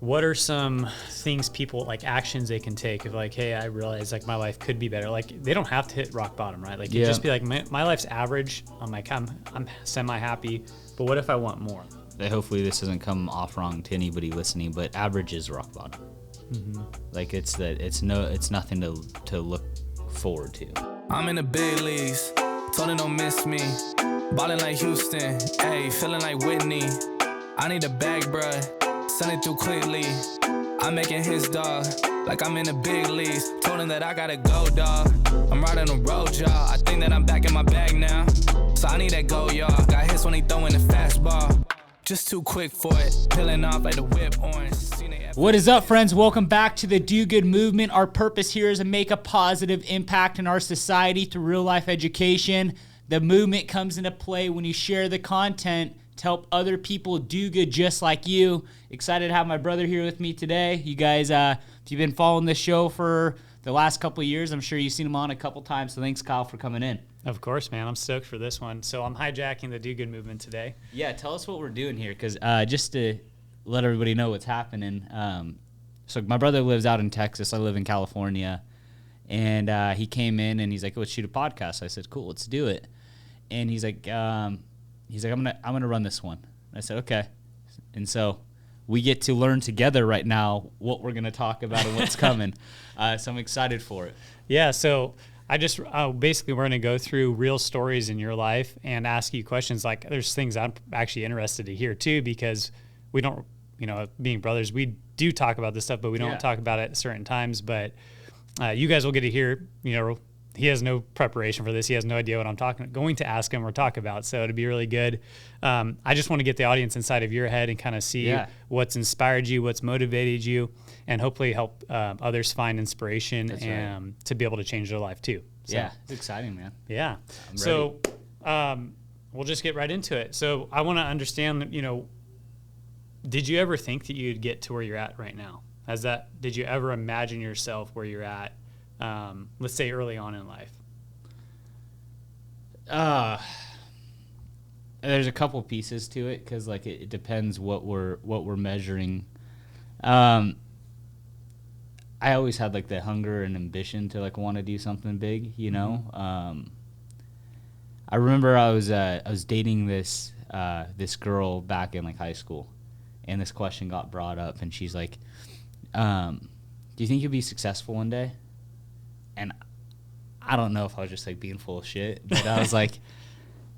what are some things people, like actions they can take of like, hey, I realize like my life could be better. Like they don't have to hit rock bottom, right? Like you just be like, my life's average. I'm like, I'm semi-happy, but what if I want more? Hopefully this doesn't come off wrong to anybody listening, but average is rock bottom. Mm-hmm. Like it's nothing to look forward to. I'm in the big leagues, told her don't miss me. Ballin' like Houston, ayy, feeling like Whitney. I need a bag, bruh, send it through quickly. I'm making his dog, like I'm in the big leagues. Told him that I gotta go, dog. I'm riding the road, y'all. I think that I'm back in my bag now. So I need that go, y'all. Got hits when he throwing the fastball. Just too quick for it, peeling off like the whip orange. What is up, friends? Welcome back to the Do Good Movement. Our purpose here is to make a positive impact in our society through real-life education. The movement comes into play when you share the content to help other people do good just like you. Excited to have my brother here with me today. You guys, if you've been following this show for the last couple of years, I'm sure you've seen him on a couple times, so thanks, Kyle, for coming in. Of course, man. I'm stoked for this one. So I'm hijacking the Do Good movement today. Yeah, tell us what we're doing here, because just to let everybody know what's happening. So my brother lives out in Texas. I live in California. And he came in and he's like, let's shoot a podcast. I said, cool, let's do it. And he's like, I'm gonna run this one. And I said, okay. And so we get to learn together right now what we're gonna talk about and what's coming. So I'm excited for it. Yeah. So basically we're gonna go through real stories in your life and ask you questions. Like there's things I'm actually interested to hear too, because we don't, being brothers, we do talk about this stuff, but we don't talk about it at certain times. But you guys will get to hear, he has no preparation for this. He has no idea what I'm going to ask him or talk about. So it'd be really good. I just want to get the audience inside of your head and kind of see what's inspired you, what's motivated you, and hopefully help others find inspiration and to be able to change their life too. So, yeah, it's exciting, man. Yeah. So we'll just get right into it. So I want to understand, did you ever think that you'd get to where you're at right now? Did you ever imagine yourself where you're at? Let's say early on in life. There's a couple pieces to it, because like it depends what we're measuring. I always had like the hunger and ambition to like want to do something big, Mm-hmm. I remember I was dating this girl back in like high school, and this question got brought up, and she's like, do you think you'll be successful one day? And I don't know if I was just like being full of shit, but I was like,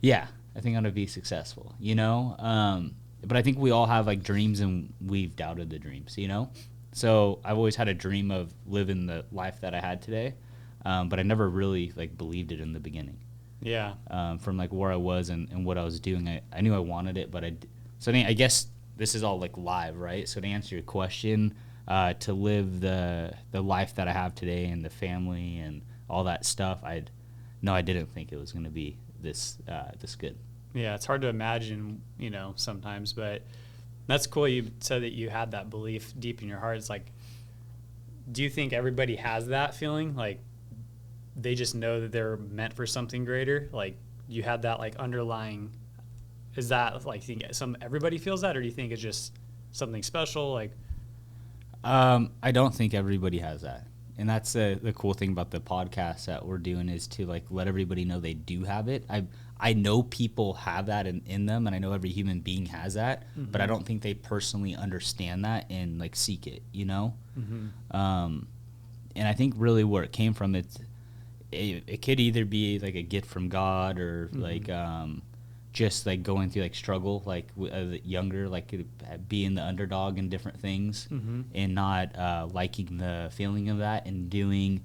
yeah, I think I'm gonna be successful, but I think we all have like dreams, and we've doubted the dreams, So I've always had a dream of living the life that I had today, but I never really like believed it in the beginning. Yeah. From like where I was and what I was doing, I knew I wanted it, but I guess this is all like live, right? So to answer your question, to live the life that I have today and the family and all that stuff, I didn't think it was going to be this good. Yeah, it's hard to imagine, sometimes, but that's cool. You said that you had that belief deep in your heart. It's like, do you think everybody has that feeling? Like they just know that they're meant for something greater? Like you had that like underlying, is that like, everybody feels that, or do you think it's just something special? Like, I don't think everybody has that. And that's the cool thing about the podcast that we're doing, is to like let everybody know they do have it. I know people have that in them, and I know every human being has that, mm-hmm. but I don't think they personally understand that and like seek it, Mm-hmm. And I think really where it came from, it could either be like a gift from God, or mm-hmm. like just like going through like struggle, like younger, like being the underdog in different things, mm-hmm. and not liking the feeling of that, and doing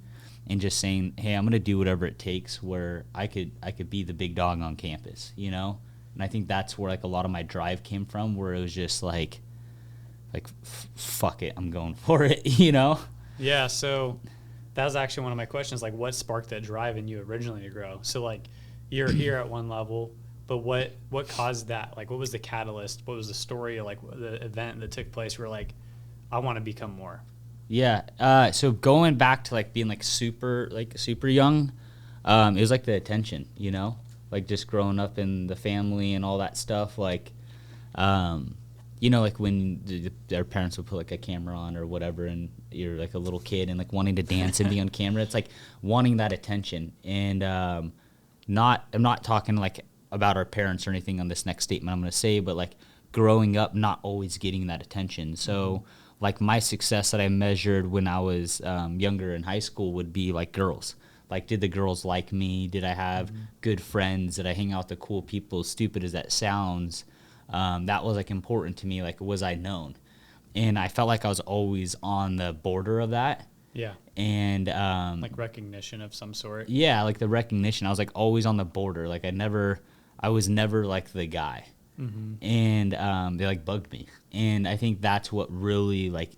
and just saying, hey, I'm gonna do whatever it takes, where I could be the big dog on campus, And I think that's where like a lot of my drive came from, where it was just like fuck it, I'm going for it, Yeah. So that was actually one of my questions, like what sparked that drive in you originally to grow? So like you're here at one level. But what caused that? Like, what was the catalyst? What was the story, or like the event that took place where like, I want to become more? Yeah. So going back to like being like super young, it was like the attention, like just growing up in the family and all that stuff. Like, you know, like when their parents would put like a camera on or whatever, and you're like a little kid and like wanting to dance and be on camera. It's like wanting that attention. And I'm not talking like about our parents or anything on this next statement I'm going to say, but like growing up not always getting that attention. So like my success that I measured when I was younger in high school would be like girls. Like, did the girls like me? Did I have good friends? Did I hang out with the cool people? As stupid as that sounds, that was like important to me. Like, was I known? And I felt like I was always on the border of that. Yeah. And like recognition of some sort. Yeah, like the recognition. I was like always on the border. Like I was never like the guy. And they like bugged me. And I think that's what really like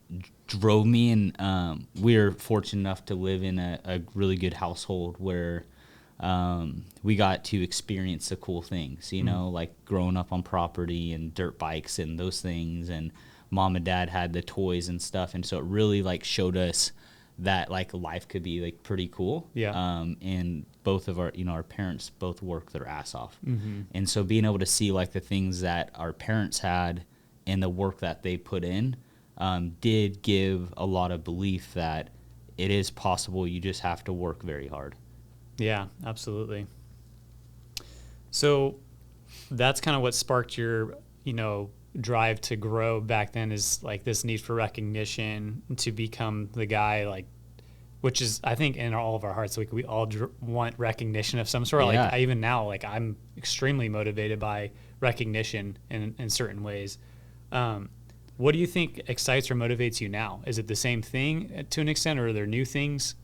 drove me. And we're fortunate enough to live in a really good household where we got to experience the cool things, you know, like growing up on property and dirt bikes and those things. And mom and dad had the toys and stuff. And so it really like showed us that like life could be like pretty cool. Yeah. And both of our, you know, our parents both worked their ass off. And so being able to see like the things that our parents had and the work that they put in did give a lot of belief that it is possible. You just have to work very hard. Yeah, absolutely. So that's kind of what sparked your, you know, drive to grow back then, is like this need for recognition, to become the guy, like, which is, I think, in all of our hearts, like we all want recognition of some sort. Yeah. Like even now, like I'm extremely motivated by recognition in certain ways. What do you think excites or motivates you now? Is it the same thing to an extent, or are there new things?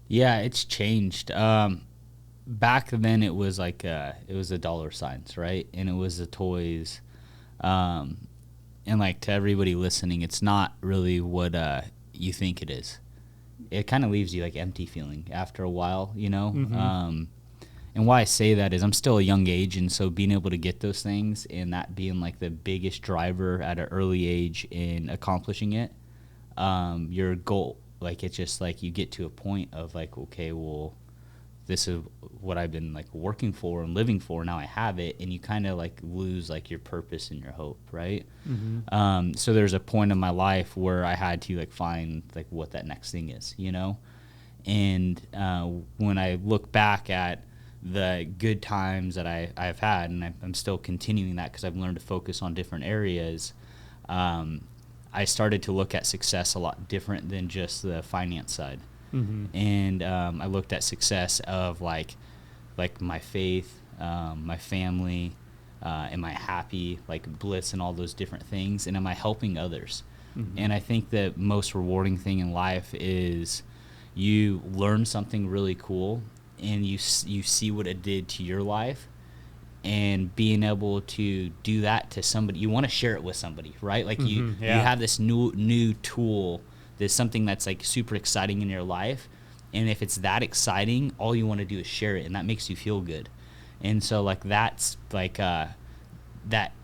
Yeah, it's changed. Back then it was like it was the dollar signs, right? And it was the toys. And like to everybody listening, it's not really what you think it is. It kind of leaves you like empty feeling after a while, you know? And why I say that is I'm still a young age, and so being able to get those things and that being like the biggest driver at an early age in accomplishing it, your goal, like it's just like you get to a point of like, okay, well, this is what I've been like working for and living for. Now I have it, and you kind of like lose like your purpose and your hope, right? So there's a point in my life where I had to like find like what that next thing is, you know? And when I look back at the good times that I've had, and I'm still continuing that because I've learned to focus on different areas, I started to look at success a lot different than just the finance side. And I looked at success of like my faith, my family, am I happy, like bliss and all those different things, and am I helping others? And I think the most rewarding thing in life is you learn something really cool, and you see what it did to your life, and being able to do that to somebody, you want to share it with somebody, right? Like you have this new tool. There's something that's like super exciting in your life, and if it's that exciting, all you want to do is share it, and that makes you feel good. And so like that's like that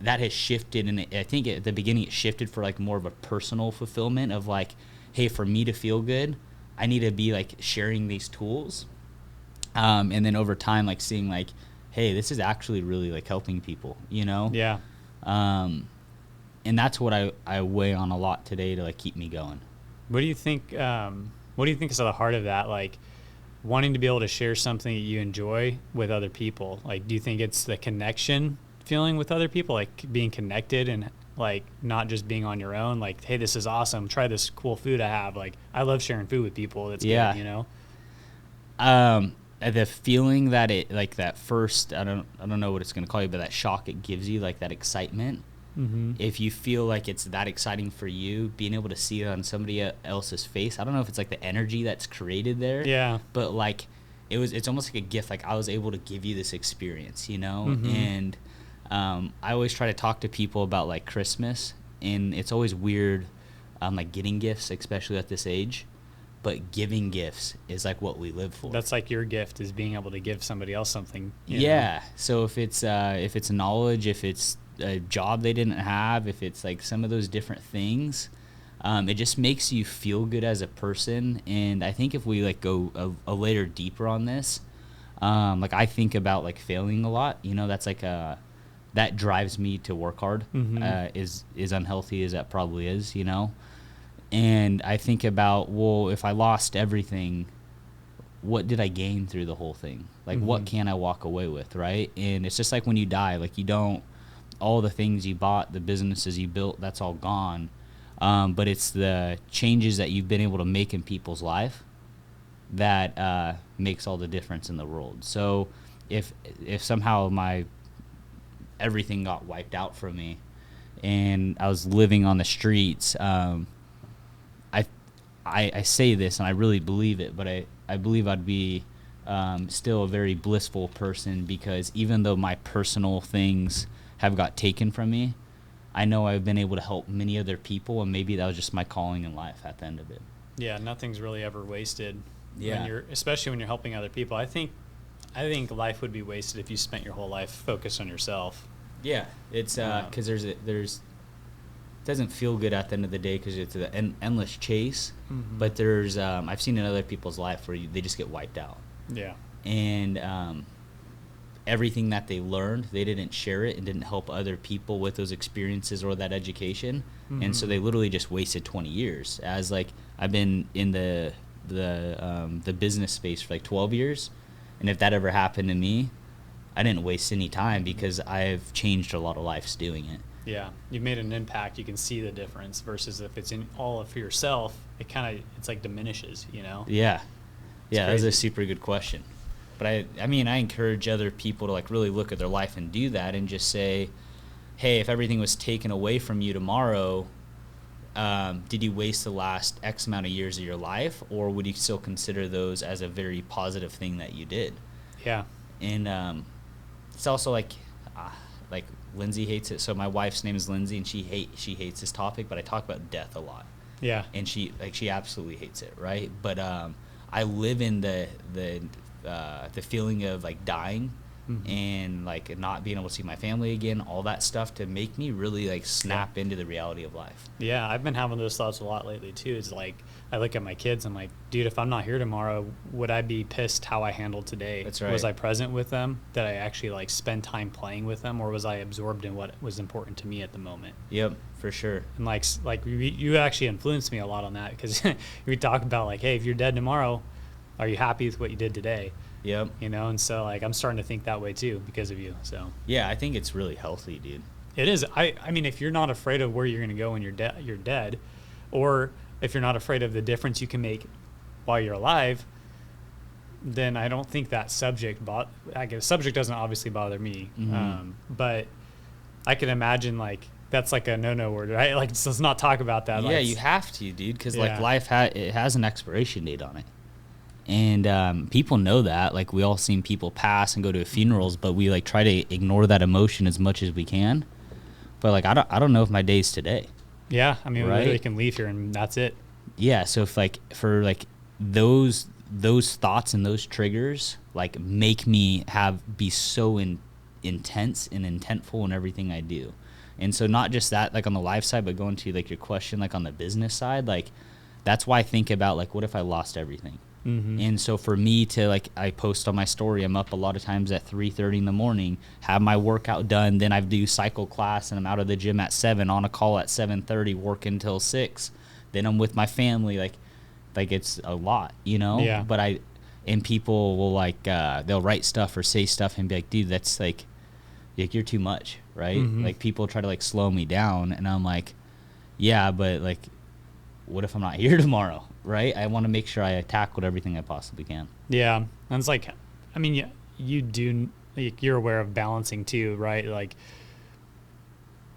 has shifted, and I think at the beginning it shifted for like more of a personal fulfillment of like, hey, for me to feel good, I need to be like sharing these tools, and then over time like seeing like, hey, this is actually really like helping people, you know? Yeah. And that's what I weigh on a lot today to like keep me going. What do you think? What do you think is at the heart of that? Like wanting to be able to share something that you enjoy with other people. Like, do you think it's the connection feeling with other people, like being connected and like not just being on your own? Like, hey, this is awesome. Try this cool food I have. Like, I love sharing food with people. That's good, you know. The feeling that it like that first, I don't know what it's gonna call you, but that shock it gives you, like that excitement. If you feel like it's that exciting for you, being able to see it on somebody else's face, I don't know if it's like the energy that's created there. Yeah. But like it's almost like a gift. Like I was able to give you this experience, you know. And I always try to talk to people about like Christmas, and it's always weird, like getting gifts, especially at this age. But giving gifts is like what we live for. That's like your gift, is being able to give somebody else something. You know? know? So if it's knowledge, if it's a job they didn't have, if it's like some of those different things, it just makes you feel good as a person. And I think if we like go a layer deeper on this, like I think about like failing a lot, you know, that's like that drives me to work hard. Is unhealthy as that probably is, you know. And I think about, well, if I lost everything, what did I gain through the whole thing? Like, what can I walk away with, right? And it's just like when you die, like, you don't, all the things you bought, the businesses you built, that's all gone. But it's the changes that you've been able to make in people's life that makes all the difference in the world. So if somehow everything got wiped out from me and I was living on the streets, I say this and I really believe it, but I believe I'd be still a very blissful person, because even though my personal things have got taken from me, I know I've been able to help many other people, and maybe that was just my calling in life at the end of it. Yeah, nothing's really ever wasted. Yeah. Especially when you're helping other people. I think life would be wasted if you spent your whole life focused on yourself. Yeah, it's because there's it doesn't feel good at the end of the day, because it's an endless chase. But there's I've seen in other people's life where they just get wiped out. Yeah. And everything that they learned, they didn't share it and didn't help other people with those experiences or that education. And so they literally just wasted 20 years. As like, I've been in the business space for like 12 years. And if that ever happened to me, I didn't waste any time, because I've changed a lot of lives doing it. Yeah, you've made an impact. You can see the difference, versus if it's in all for yourself, it's like diminishes, you know? Yeah. Yeah, that's crazy. a super good question. But I mean, I encourage other people to like really look at their life and do that, and just say, hey, if everything was taken away from you tomorrow, did you waste the last X amount of years of your life, or would you still consider those as a very positive thing that you did? Yeah. And it's also like Lindsay hates it. So my wife's name is Lindsay, and she hates this topic, but I talk about death a lot. Yeah. And she absolutely hates it, right? But I live in the feeling of like dying and like not being able to see my family again, all that stuff, to make me really like snap into the reality of life. Yeah, I've been having those thoughts a lot lately too. It's like, I look at my kids, I'm like, dude, if I'm not here tomorrow, would I be pissed how I handled today? That's right. Was I present with them? Did I actually like spend time playing with them, or was I absorbed in what was important to me at the moment? Yep, for sure. And like you actually influenced me a lot on that, because we talk about like, hey, if you're dead tomorrow, are you happy with what you did today? Yep. You know, and so like I'm starting to think that way too because of you. So yeah, I think it's really healthy, dude. it is. I mean, if you're not afraid of where you're going to go when you're dead, or if you're not afraid of the difference you can make while you're alive, then I don't think that subject subject doesn't obviously bother me. But I can imagine like that's like a no word, right? Like, let's not talk about that. Yeah, like, you have to, dude, because like Yeah. life it has an expiration date on it, and people know that. Like, we all seen people pass and go to funerals, but we like try to ignore that emotion as much as we can. But like, I don't know if my day's today. Yeah, I mean, we Right? literally can leave here and that's it. Yeah, so if like for like those thoughts and those triggers like make me be so intense and intentful in everything I do. And so not just that, like on the life side, but going to like your question, like on the business side, like that's why I think about like, what if I lost everything? And so for me to like, I post on my story, I'm up a lot of times at 3:30 in the morning, have my workout done, then I do cycle class and I'm out of the gym at 7, on a call at 7:30, work until 6. Then I'm with my family, like it's a lot, you know? Yeah. But people will like, they'll write stuff or say stuff and be like, dude, that's like you're too much, right? Like people try to like slow me down, and I'm like, yeah, but like, what if I'm not here tomorrow, right? I want to make sure I tackled everything I possibly can. Yeah, and it's like, I mean, you do, like, you're aware of balancing too, right? Like,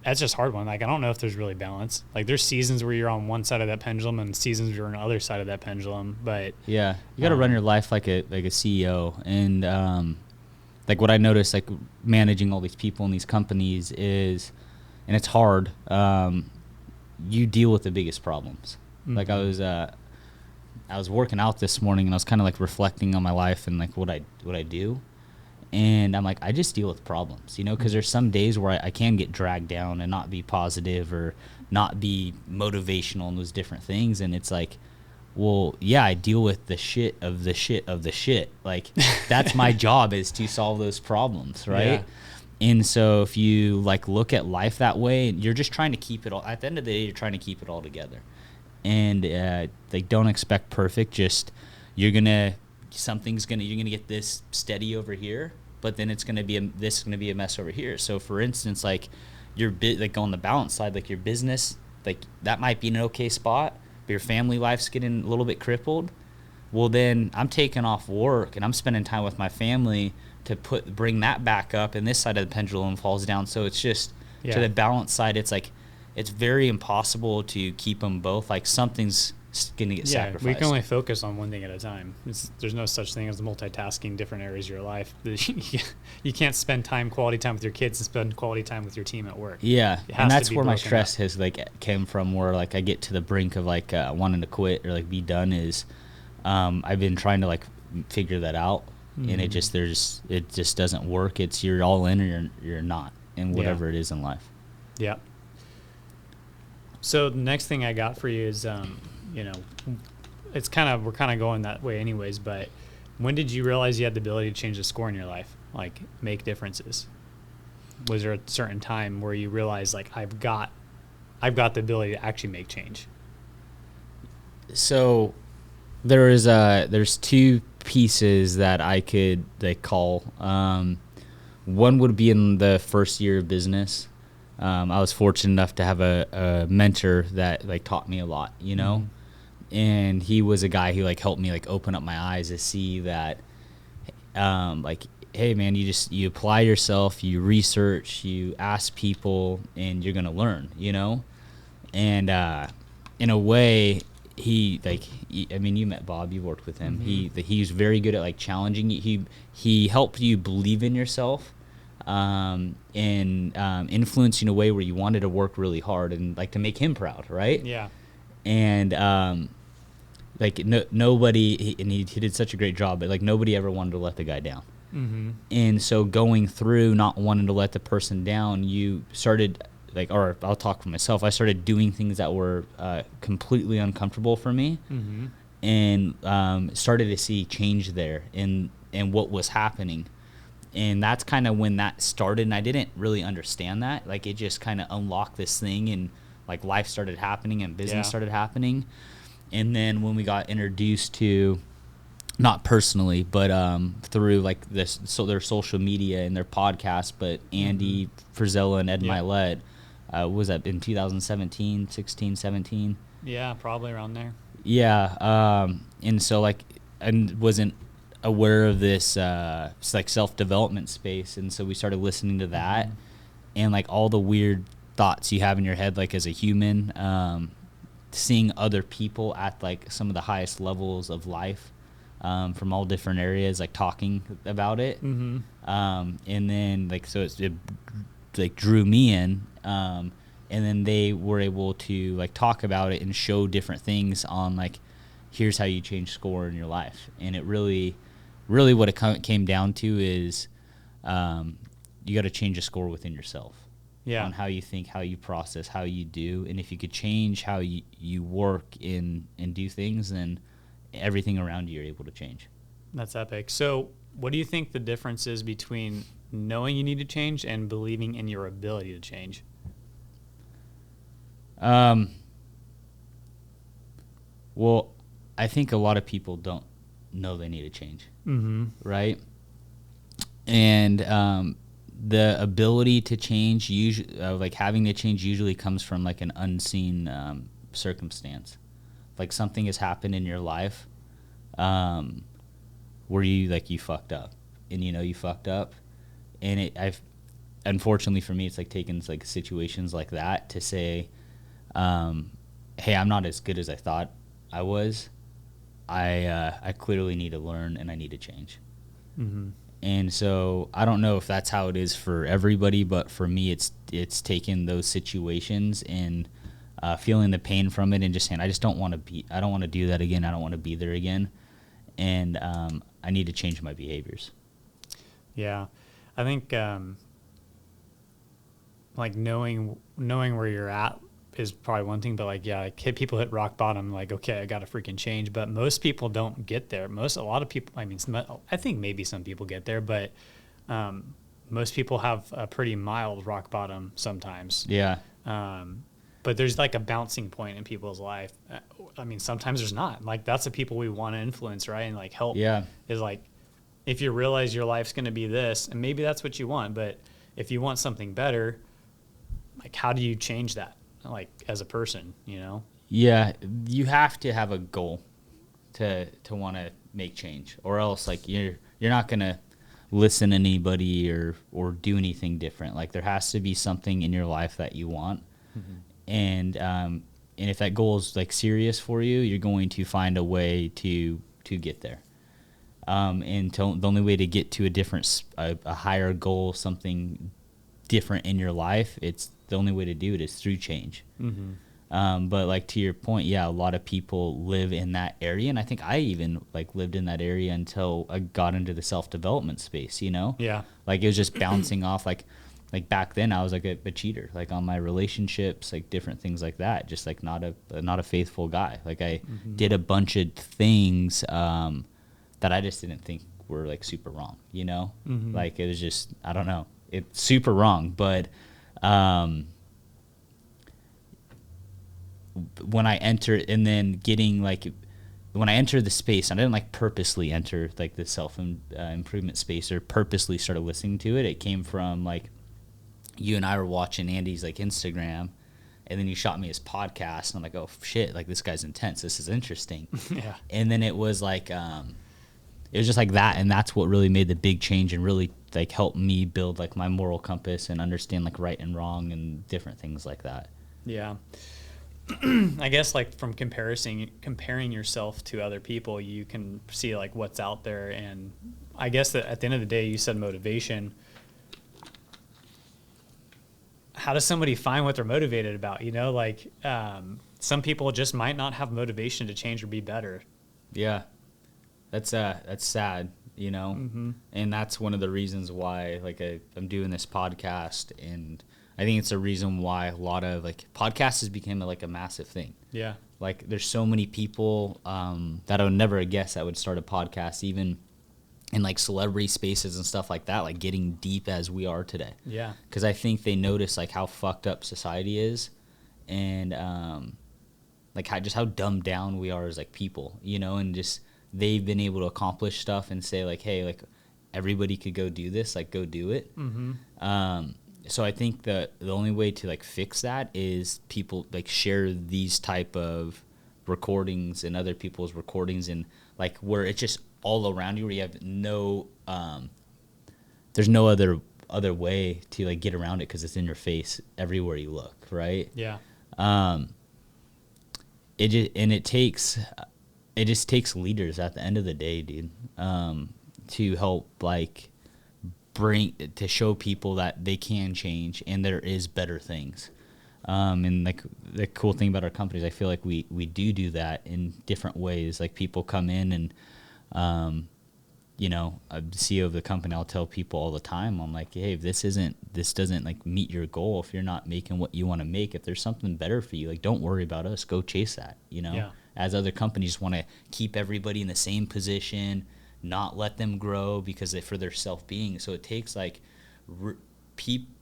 that's just a hard one. Like, I don't know if there's really balance. Like, there's seasons where you're on one side of that pendulum and seasons where you're on the other side of that pendulum. But yeah, you got to run your life like a CEO. And like what I noticed, like managing all these people in these companies is, and it's hard. You deal with the biggest problems. Like I was working out this morning and I was kind of like reflecting on my life and like what I do. And I'm like, I just deal with problems, you know, because there's some days where I can get dragged down and not be positive or not be motivational and those different things. And it's like, well, yeah, I deal with the shit of the shit of the shit. Like, that's my job, is to solve those problems, right? And so if you like look at life that way, you're just trying to keep it all, at the end of the day, you're trying to keep it all together. And like, don't expect perfect. Just, you're going to get this steady over here, but then it's going to be this is going to be a mess over here. So for instance, like like on the balance side, like your business, like that might be an okay spot, but your family life's getting a little bit crippled. Well, then I'm taking off work and I'm spending time with my family to bring that back up, and this side of the pendulum falls down. So it's just to the balance side, it's like it's very impossible to keep them both. Like something's going to get sacrificed. We can only focus on one thing at a time. There's no such thing as multitasking different areas of your life. You can't spend quality time with your kids and spend quality time with your team at work. Yeah, and that's where my stress has like came from. Where like I get to the brink of like wanting to quit or like be done. Is I've been trying to like figure that out. And it just doesn't work. It's you're all in or you're not in whatever it is in life. Yeah. So the next thing I got for you is, we're kind of going that way anyways, but when did you realize you had the ability to change the score in your life? Like make differences? Was there a certain time where you realized like, I've got the ability to actually make change? So there's two pieces that I could like call. One would be in the first year of business. I was fortunate enough to have a mentor that like taught me a lot, and he was a guy who like helped me like open up my eyes to see that like, hey man, you apply yourself, you research, you ask people, and you're gonna learn, and in a way, you met Bob, you worked with him. He's very good at like challenging you. He helped you believe in yourself, and influence you in a way where you wanted to work really hard and like to make him proud, right? Yeah. And like nobody, and he did such a great job, but like nobody ever wanted to let the guy down. And so going through not wanting to let the person down, you started like, or I'll talk for myself, I started doing things that were completely uncomfortable for me, and started to see change there in what was happening. And that's kind of when that started, and I didn't really understand that. Like, it just kind of unlocked this thing, and like life started happening and business started happening. And then when we got introduced to, not personally, but through like this, so their social media and their podcast, but Andy Frizella and Ed Milet, was that in 2017, 16, 17? Yeah, probably around there. Yeah. And so like, I wasn't aware of this like self-development space. And so we started listening to that, and like all the weird thoughts you have in your head, like as a human, seeing other people at like some of the highest levels of life, from all different areas, like talking about it. And then like, so it like drew me in, and then they were able to like talk about it and show different things on like, here's how you change score in your life. And it really what it came down to is, you got to change a score within yourself. On how you think, how you process, how you do. And if you could change how you work and do things, then everything around you you're able to change. That's epic. So what do you think the difference is between knowing you need to change and believing in your ability to change? Well, I think a lot of people don't know they need to change. Right? And the ability to change, usually, like having to change, usually comes from like an unseen circumstance. Like something has happened in your life where you fucked up, and you fucked up, and unfortunately for me, it's like taken like situations like that to say, hey, I'm not as good as I thought I was. I clearly need to learn, and I need to change. And so I don't know if that's how it is for everybody, but for me, it's taking those situations and feeling the pain from it, and just saying, I don't want to do that again. I don't want to be there again, and I need to change my behaviors. Yeah, I think like knowing where you're at is probably one thing, but like people hit rock bottom, like, okay, I got to freaking change. But most people don't get there. A lot of people, I think maybe some people get there, but most people have a pretty mild rock bottom sometimes. Yeah. But there's like a bouncing point in people's life. I mean, sometimes there's not. Like, that's the people we want to influence, right? And like help. Yeah. Is like, if you realize your life's going to be this, and maybe that's what you want, but if you want something better, like, how do you change that? Like, as a person, you know? Yeah, you have to have a goal to want to make change, or else like you're not gonna listen to anybody or do anything different. Like, there has to be something in your life that you want, and if that goal is like serious for you, you're going to find a way to get there. The only way to get to a higher goal, something different in your life, it's the only way to do it is through change. But like, to your point, yeah, a lot of people live in that area, and I think I even like lived in that area until I got into the self-development space, you know? Yeah. Like, it was just bouncing off, like back then I was like a cheater, like on my relationships, like different things like that, just like not a faithful guy. Like, I did a bunch of things that I just didn't think were like super wrong, you know? Like, it was just, I don't know, it's super wrong, but when I entered, and then getting like, when I entered the space, I didn't like purposely enter like the self improvement space or purposely started listening to it. It came from like, you and I were watching Andy's like Instagram, and then you shot me his podcast, and I'm like, oh shit, like, this guy's intense, this is interesting. Yeah. And then it was like, it was just like that, and that's what really made the big change and really like helped me build like my moral compass and understand like right and wrong and different things like that. Yeah. I guess like from comparing yourself to other people, you can see like what's out there. And I guess that at the end of the day, you said motivation. How does somebody find what they're motivated about? You know, like some people just might not have motivation to change or be better. Yeah, that's sad, you know, and that's one of the reasons why like I'm doing this podcast, and I think it's a reason why a lot of like podcasts has become like a massive thing. Yeah. Like, there's so many people that I would never guess that would start a podcast, even in like celebrity spaces and stuff like that, like getting deep as we are today. Yeah. Because I think they notice like how fucked up society is, and like how dumbed down we are as like people, you know, and just they've been able to accomplish stuff and say like, hey, like, everybody could go do this, like, go do it. So I think the only way to like fix that is people like share these type of recordings and other people's recordings, and like where it's just all around you, where you have no there's no other way to like get around it, because it's in your face everywhere you look, right? Yeah. It just takes leaders at the end of the day, dude, to help like to show people that they can change and there is better things. And like the cool thing about our companies, I feel like we do that in different ways. Like, people come in and, you know, the CEO of the company, I'll tell people all the time, I'm like, hey, if this doesn't like meet your goal, if you're not making what you want to make, if there's something better for you, like, don't worry about us, go chase that, you know? Yeah. As other companies want to keep everybody in the same position, not let them grow because for their self-being. So it takes like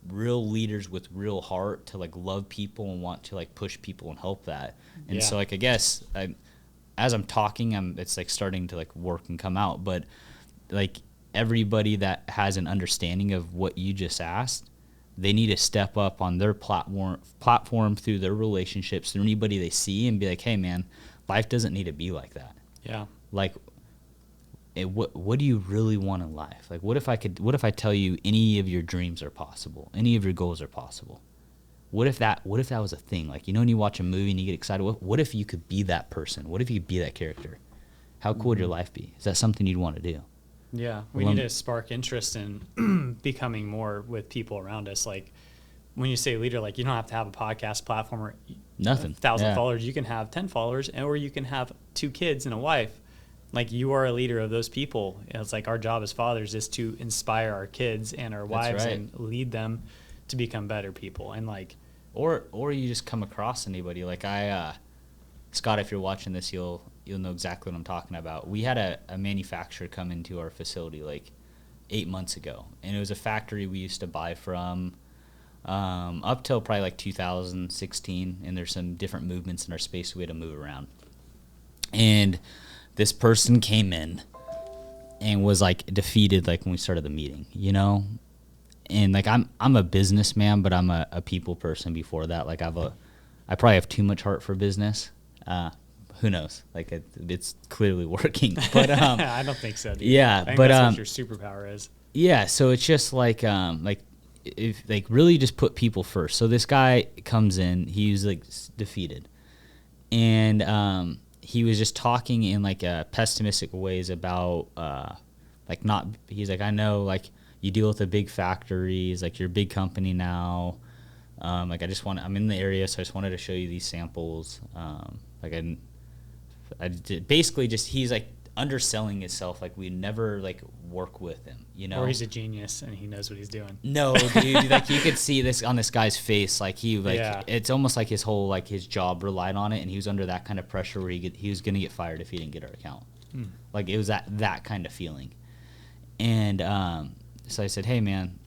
real leaders with real heart to like love people and want to like push people and help that. And so like, I guess as I'm talking, it's like starting to like work and come out, but like everybody that has an understanding of what you just asked, they need to step up on their platform through their relationships, through anybody they see, and be like, hey man, life doesn't need to be like that. Yeah. Like, what do you really want in life? Like, what if I tell you any of your dreams are possible, any of your goals are possible? What if that was a thing? Like, you know, when you watch a movie and you get excited, what if you could be that person? What if you could be that character? How cool would your life be? Is that something you'd want to do? Yeah, we need to spark interest in becoming more with people around us. Like, when you say leader, like, you don't have to have a podcast platform or nothing 1,000 followers. You can have 10 followers, or you can have 2 kids and a wife. Like, you are a leader of those people. It's like our job as fathers is to inspire our kids and our wives and lead them to become better people. And like, or you just come across anybody. Like, Scott, if you're watching this, you'll know exactly what I'm talking about. We had a manufacturer come into our facility like 8 months ago, and it was a factory we used to buy from up till probably like 2016, and there's some different movements in our space we had to move around. And this person came in and was like defeated like when we started the meeting, you know? And like I'm a businessman, but I'm a people person before that. Like I probably have too much heart for business. Who knows? Like it's clearly working. But I don't think so, dude. Yeah, I think but that's what your superpower is. yeah, so it's just like if like really just put people first. So this guy comes in, he's like defeated, and he was just talking in like pessimistic ways about like not. He's like, I know like you deal with the big factories, like you're a big company now. Like I'm in the area, so I just wanted to show you these samples. Like I did, basically just he's like underselling himself, like we never like work with him, you know. Or he's a genius and he knows what he's doing. No, dude, like you could see this on this guy's face, like he like Yeah. It's almost like his whole like his job relied on it, and he was under that kind of pressure where he was gonna get fired if he didn't get our account. Like it was that kind of feeling. And so I said, hey man,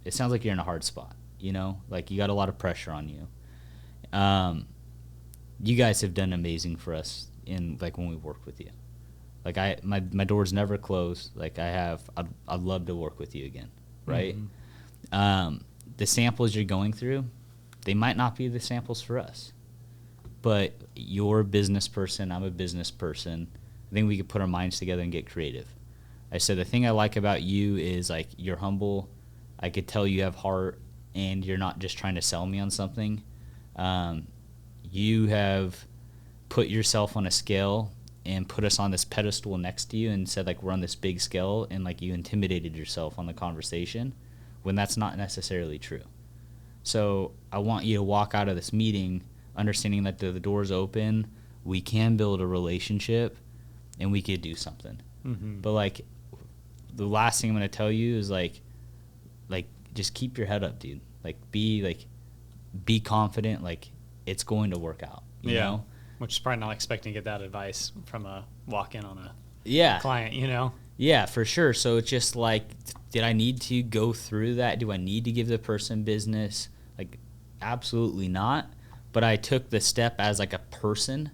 it sounds like you're in a hard spot, you know, like you got a lot of pressure on you. You guys have done amazing for us in like when we work with you. Like my door's never closed. Like I'd love to work with you again, right? The samples you're going through, they might not be the samples for us, but you're a business person, I'm a business person. I think we could put our minds together and get creative. I said the thing I like about you is like you're humble. I could tell you have heart, and you're not just trying to sell me on something. You have put yourself on a scale and put us on this pedestal next to you and said like we're on this big scale, and like you intimidated yourself on the conversation when that's not necessarily true. So I want you to walk out of this meeting understanding that the door's open, we can build a relationship, and we could do something. But like the last thing I'm going to tell you is like just keep your head up, dude. Like be confident, like it's going to work out, you know? Which is probably not expecting to get that advice from a walk-in on a client, you know? Yeah, for sure. So it's just like, did I need to go through that? Do I need to give the person business? Like, absolutely not. But I took the step as like a person,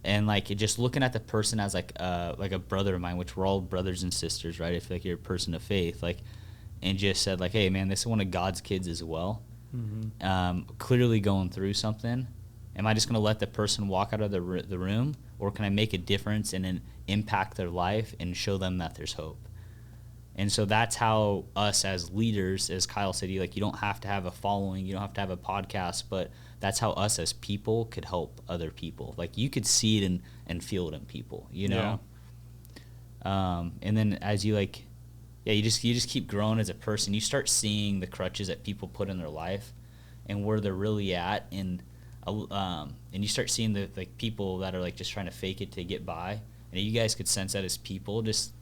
and like just looking at the person as like a brother of mine, which we're all brothers and sisters, right? If like you're a person of faith, like, and just said like, hey man, this is one of God's kids as well. Clearly going through something. Am I just going to let the person walk out of the room, or can I make a difference and then impact their life and show them that there's hope? And so that's how us as leaders, as Kyle said, you don't have to have a following, you don't have to have a podcast, but that's how us as people could help other people. Like you could see it and feel it in people, you know? Yeah. And then as you you just keep growing as a person. You start seeing the crutches that people put in their life and where they're really at, and you start seeing the like people that are like just trying to fake it to get by. And you guys could sense that as people, just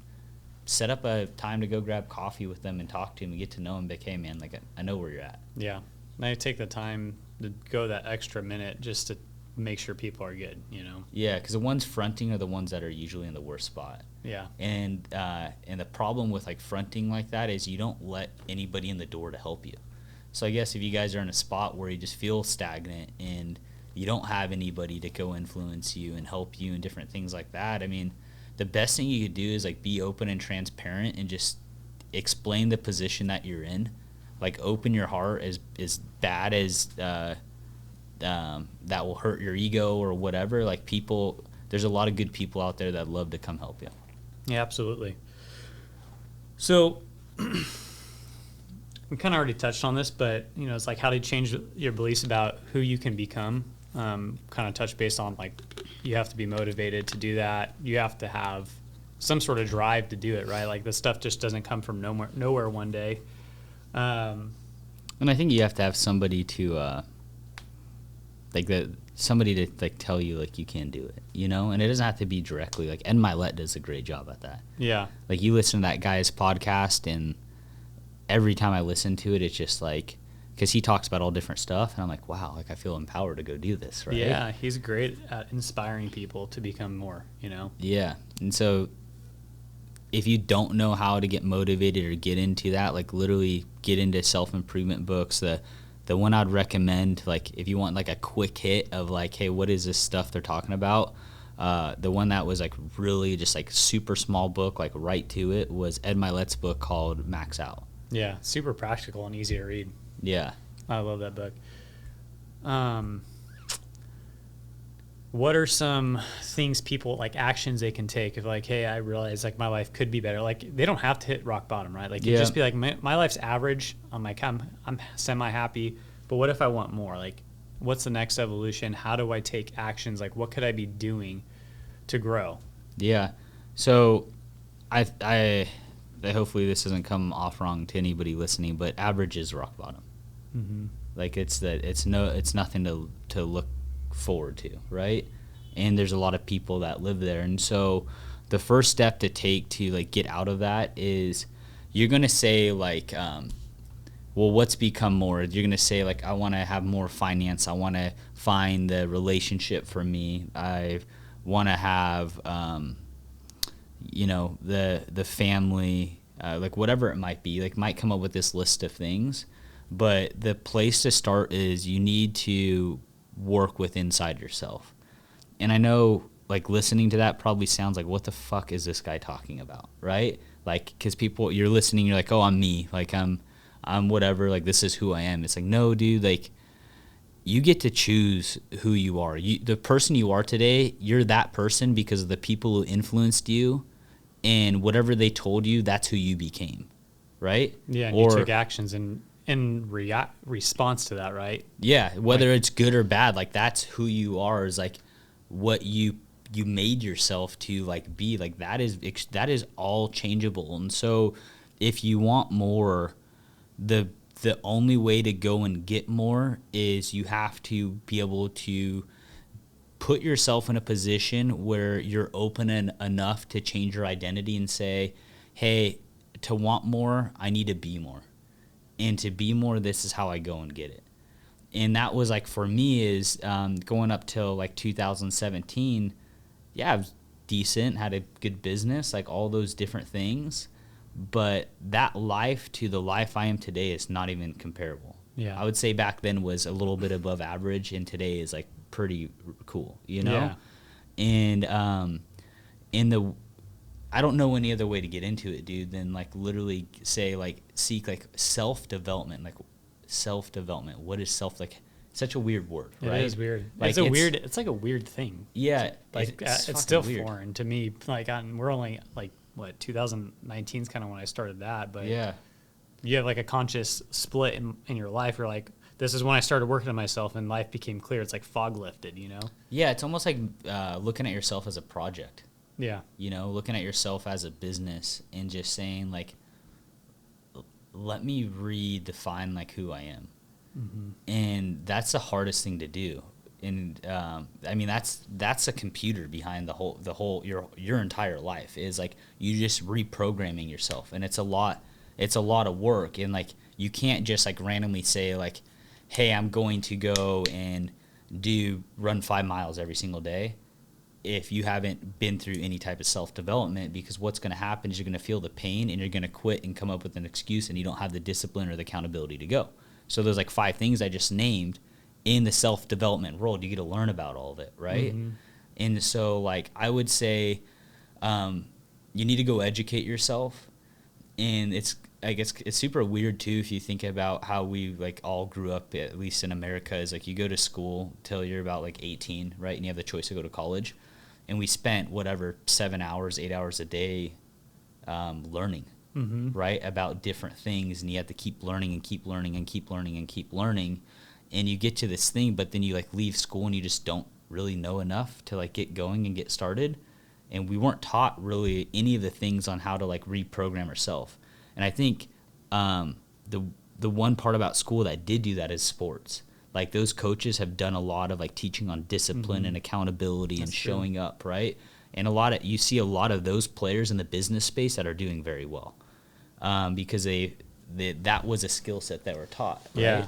set up a time to go grab coffee with them and talk to them and get to know them. Like, hey man, like I know where you're at. Yeah, and I take the time to go that extra minute just to make sure people are good, you know? Yeah, because the ones fronting are the ones that are usually in the worst spot. Yeah. And the problem with like fronting like that is you don't let anybody in the door to help you. So I guess if you guys are in a spot where you just feel stagnant and you don't have anybody to go influence you and help you and different things like that, I mean, the best thing you could do is like be open and transparent and just explain the position that you're in. Like open your heart as bad as that will hurt your ego or whatever. Like people, there's a lot of good people out there that love to come help you. Yeah, absolutely. So we kind of already touched on this, but you know, it's like how do you change your beliefs about who you can become? Kind of touch based on like you have to be motivated to do that. You have to have some sort of drive to do it, right? Like this stuff just doesn't come from nowhere one day. And I think you have to have somebody to somebody to like tell you like you can do it, you know? And it doesn't have to be directly. Like Ed Milet does a great job at that. Yeah. Like you listen to that guy's podcast, and every time I listen to it, it's just like, because he talks about all different stuff, and I'm like, wow, like I feel empowered to go do this, right? Yeah, he's great at inspiring people to become more, you know? Yeah, and so if you don't know how to get motivated or get into that, like literally get into self-improvement books. The one I'd recommend, like if you want like a quick hit of like, hey, what is this stuff they're talking about? The one that was like really just like super small book, like right to it, was Ed Milet's book called Max Out. Yeah, super practical and easy to read. Yeah. I love that book. What are some things people, like actions they can take if like, hey, I realize like my life could be better? Like they don't have to hit rock bottom, right? Like you just be like, my life's average. I'm like, I'm semi-happy, but what if I want more? Like what's the next evolution? How do I take actions? Like what could I be doing to grow? Yeah. So I hopefully this doesn't come off wrong to anybody listening, but average is rock bottom. Mm-hmm. Like it's nothing to look forward to, right? And there's a lot of people that live there, and so the first step to take to like get out of that is you're gonna say like, well, what's become more? You're gonna say like, I want to have more finance. I want to find the relationship for me. I want to have, the family, like whatever it might be. Like might come up with this list of things, but the place to start is you need to work with inside yourself. And I know like listening to that probably sounds like, what the fuck is this guy talking about, right? Like, because people, you're listening, you're like, oh, I'm me, like I'm whatever, like this is who I am. It's like, no, dude, like you get to choose who you are. The person you are today, you're that person because of the people who influenced you, and whatever they told you, that's who you became, right? Yeah, and you took actions in response to that, right? Yeah, whether it's good or bad, like that's who you are, is like what you made yourself to like be. Like that is all changeable. And so if you want more, the only way to go and get more is you have to be able to put yourself in a position where you're open enough to change your identity and say, hey, to want more, I need to be more. And to be more, this is how I go and get it. And that was like, for me, is going up till like 2017, yeah, I was decent, had a good business, like all those different things. But that life to the life I am today is not even comparable. Yeah. I would say back then was a little bit above average, and today is like pretty cool, you know? Yeah. And I don't know any other way to get into it, dude, than like literally say like seek like self-development. Like self-development. What is self, like such a weird word, right? It is weird. Like it's like a weird thing. Yeah. Like it's still weird. Foreign to me. Like we're only like, what, 2019 is kind of when I started that, but yeah, you have like a conscious split in your life. You're like, this is when I started working on myself and life became clear. It's like fog lifted, you know? Yeah, it's almost like looking at yourself as a project. Yeah. You know, looking at yourself as a business and just saying like, let me redefine like who I am. Mm-hmm. And that's the hardest thing to do. And I mean, that's a computer behind the whole your entire life, is like you just reprogramming yourself, and it's a lot of work. And like you can't just like randomly say like, hey, I'm going to go and run 5 miles every single day if you haven't been through any type of self-development, because what's going to happen is you're going to feel the pain and you're going to quit and come up with an excuse, and you don't have the discipline or the accountability to go. So there's like 5 things I just named in the self-development world. You get to learn about all of it, right? Mm-hmm. And so like I would say you need to go educate yourself. And it's super weird too if you think about how we like all grew up, at least in America, is like you go to school till you're about like 18, right? And you have the choice to go to college. And we spent 7 hours, 8 hours a day learning, mm-hmm. right, about different things. And you have to keep learning and keep learning and keep learning and keep learning. And you get to this thing, but then you like leave school and you just don't really know enough to like get going and get started. And we weren't taught really any of the things on how to like reprogram ourselves. And I think the one part about school that did do that is sports. Like those coaches have done a lot of like teaching on discipline, mm-hmm. and accountability. That's and showing true. Up, right? And you see a lot of those players in the business space that are doing very well because that was a skill set that were taught. Right? Yeah.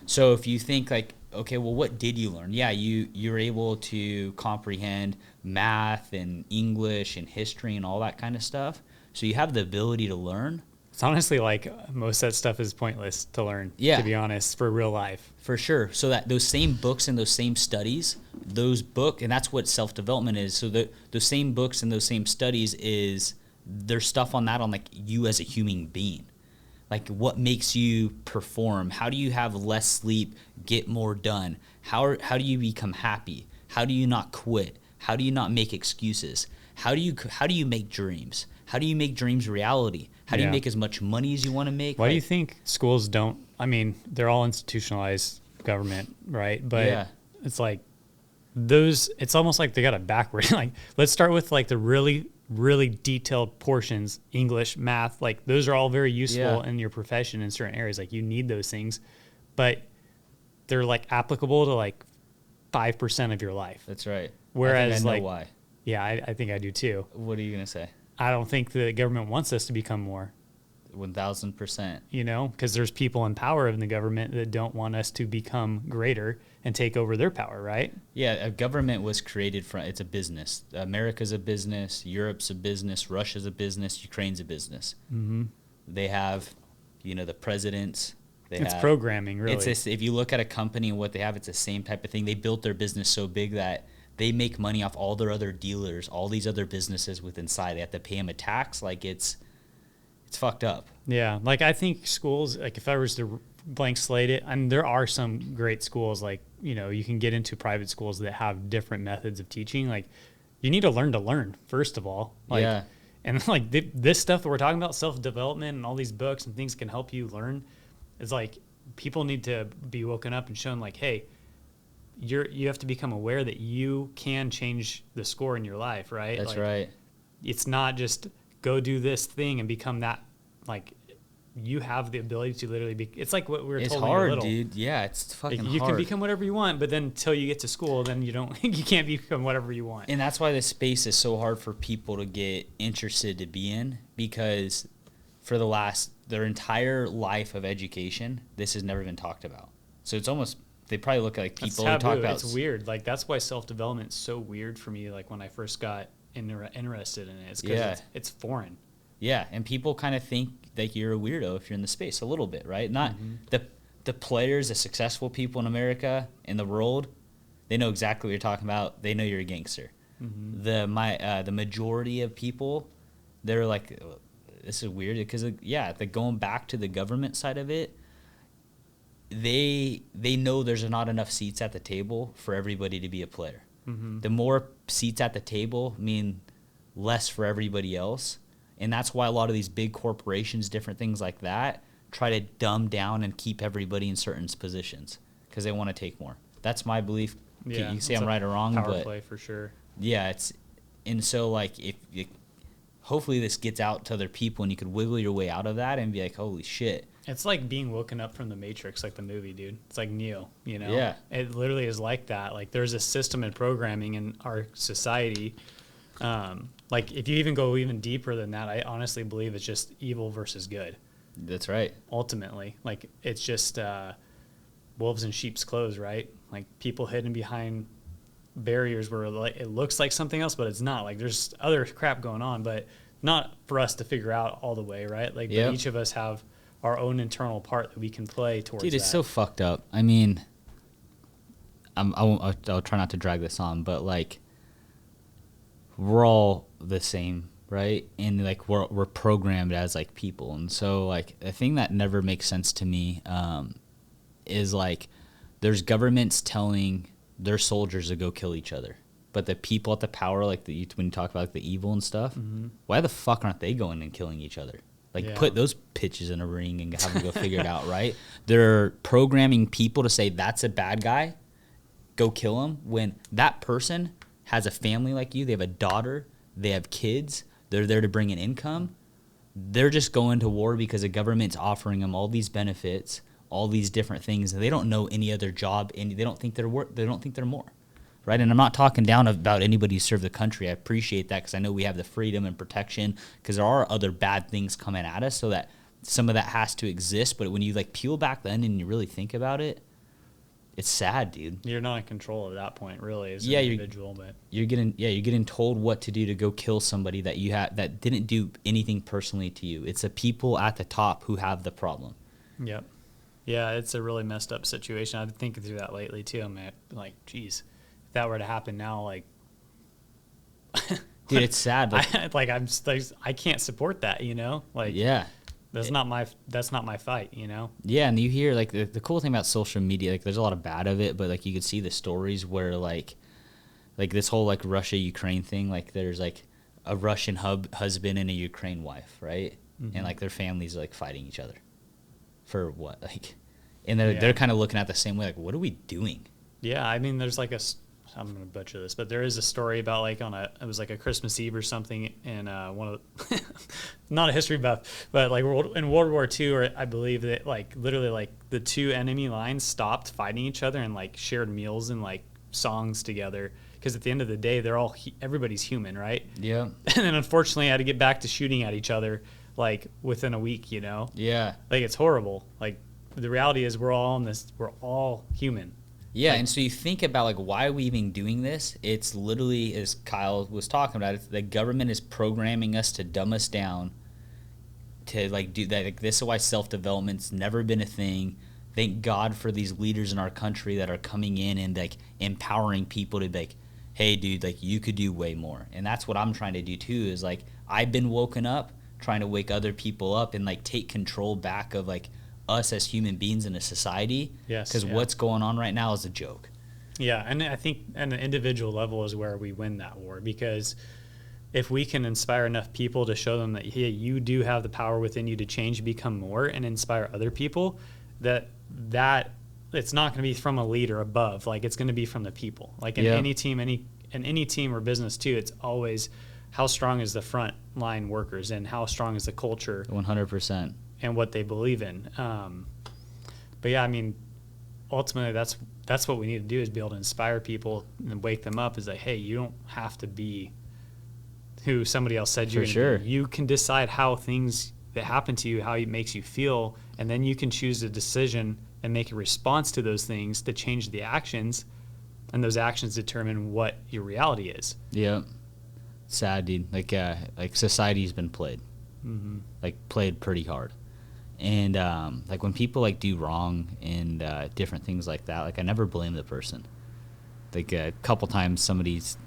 So if you think like, okay, well, what did you learn? Yeah, you're able to comprehend math and English and history and all that kind of stuff. So you have the ability to learn. It's honestly like most of that stuff is pointless to learn, Yeah. to be honest, for real life. For sure. So that those same books and those same studies, and that's what self-development is. So those same books and those same studies there's stuff on that on like you as a human being. Like what makes you perform? How do you have less sleep, get more done? How do you become happy? How do you not quit? How do you not make excuses? How do you make dreams? How do you make dreams reality? How do you make as much money as you want to make? Why do you think schools don't? I mean, they're all institutionalized government, right? But it's like it's almost like they got it backward. Like, let's start with like the really, really detailed portions, English, math, like those are all very useful in your profession in certain areas. Like you need those things, but they're like applicable to like 5% of your life. That's right. Whereas I know why. Yeah, I think I do too. What are you going to say? I don't think the government wants us to become more. 1,000%. You know, because there's people in power in the government that don't want us to become greater and take over their power, right? Yeah, a government was created it's a business. America's a business, Europe's a business, Russia's a business, Ukraine's a business. Mm-hmm. They have, the presidents. It's programming, really. If you look at a company and what they have, it's the same type of thing. They built their business so big that they make money off all their other dealers, all these other businesses within inside. They have to pay them a tax. Like it's fucked up. Yeah, like I think schools, like if I was to blank slate it, and there are some great schools, like, you can get into private schools that have different methods of teaching. Like you need to learn, first of all. Like, yeah. And like this stuff that we're talking about, self-development and all these books and things can help you learn. It's like people need to be woken up and shown like, hey, you have to become aware that you can change the score in your life, right? That's like, right. It's not just go do this thing and become that. Like you have the ability to literally be. It's like what we were told. It's when you were hard, little. dude. Yeah, it's fucking hard. You can become whatever you want, but then until you get to school, then you can't become whatever you want. And that's why this space is so hard for people to get interested to be in, because for their entire life of education, this has never been talked about. So it's almost, they probably look like people who talk about. It's weird. Like that's why self-development is so weird for me. Like when I first got interested in it, it's because it's foreign. Yeah, and people kind of think that you're a weirdo if you're in the space a little bit, right? Not the players, the successful people in America, in the world, they know exactly what you're talking about. They know you're a gangster. Mm-hmm. The majority of people, they're like, this is weird because going back to the government side of it, they know there's not enough seats at the table for everybody to be a player. Mm-hmm. The more seats at the table mean less for everybody else. And that's why a lot of these big corporations, different things like that, try to dumb down and keep everybody in certain positions because they want to take more. That's my belief. Yeah, you can say I'm right or wrong, power play for sure. Yeah, so like if you, hopefully this gets out to other people and you could wiggle your way out of that and be like, holy shit. It's like being woken up from the Matrix, like the movie, dude. It's like Neo, Yeah. It literally is like that. Like there's a system and programming in our society. Like if you even go even deeper than that, I honestly believe it's just evil versus good. That's right. Ultimately, like it's just wolves in sheep's clothes, right? Like people hidden behind barriers where like it looks like something else, but it's not. Like there's other crap going on, but not for us to figure out all the way, right? Like but each of us have our own internal part that we can play towards. Dude, it's so fucked up. I mean, I'll try not to drag this on, but like we're all the same, right? And like we're programmed as like people, and so like the thing that never makes sense to me is like there's governments telling their soldiers to go kill each other, but the people at the power, like when you talk about like the evil and stuff, why the fuck aren't they going and killing each other? Like put those pitches in a ring and have them go figure it out, right? They're programming people to say that's a bad guy, go kill him, when that person has a family like you, they have a daughter, they have kids, they're there to bring in income. They're just going to war because the government's offering them all these benefits, all these different things, and they don't know any other job, and they don't think they're more, right? And I'm not talking down about anybody who served the country. I appreciate that because I know we have the freedom and protection because there are other bad things coming at us, so that some of that has to exist. But when you like peel back the onion and you really think about it, it's sad, dude. You're not in control at that point, really, as Yeah, an individual. But you're getting told what to do to go kill somebody that that didn't do anything personally to you. It's the people at the top who have the problem. Yep. Yeah, it's a really messed up situation. I've been thinking through that lately too. I'm like, geez, if that were to happen now, like, dude, it's sad. I can't support that, you know? Like, yeah. That's not my fight, you know? Yeah, and you hear, like, the cool thing about social media, like, there's a lot of bad of it, but, like, you could see the stories where, like this whole, like, Russia-Ukraine thing, like, there's, like, a Russian husband and a Ukraine wife, right? Mm-hmm. And, like, their families are, like, fighting each other for what? Like, and they're kind of looking at the same way, like, what are we doing? Yeah, I mean, there's, like, I'm going to butcher this, but there is a story about, like, it was like a Christmas Eve or something in one of not a history buff, but like in World War II, or I believe that, like, literally, like, the two enemy lines stopped fighting each other and, like, shared meals and, like, songs together, because at the end of the day, everybody's human, right? Yeah. And then unfortunately, I had to get back to shooting at each other, like, within a week, you know? Yeah. Like, it's horrible. Like, the reality is we're all human. Yeah, and so you think about, like, why are we even doing this? It's literally, as Kyle was talking about, the government is programming us to dumb us down to, like, do that. Like, this is why self-development's never been a thing. Thank God for these leaders in our country that are coming in and, like, empowering people to be like, hey, dude, like, you could do way more. And that's what I'm trying to do, too, is, like, I've been woken up trying to wake other people up and, like, take control back of, like, us as human beings in a society. Yes. Because what's going on right now is a joke. Yeah, and I think at an individual level is where we win that war, because if we can inspire enough people to show them that, hey, you do have the power within you to change, become more, and inspire other people, that it's not going to be from a leader above. Like, it's going to be from the people. Like, in any team, any team or business too, it's always how strong is the front line workers and how strong is the culture. 100%. And what they believe in. But yeah, I mean, ultimately that's what we need to do, is be able to inspire people and wake them up, is like, hey, you don't have to be who somebody else said you're going to be. You can decide how things that happen to you, how it makes you feel, and then you can choose a decision and make a response to those things to change the actions, and those actions determine what your reality is. Yeah. Sad, dude. Like society's been played. Mm-hmm. Like, played pretty hard. And like, when people, like, do wrong and different things like that, like, I never blame the person. Like, a couple times somebody's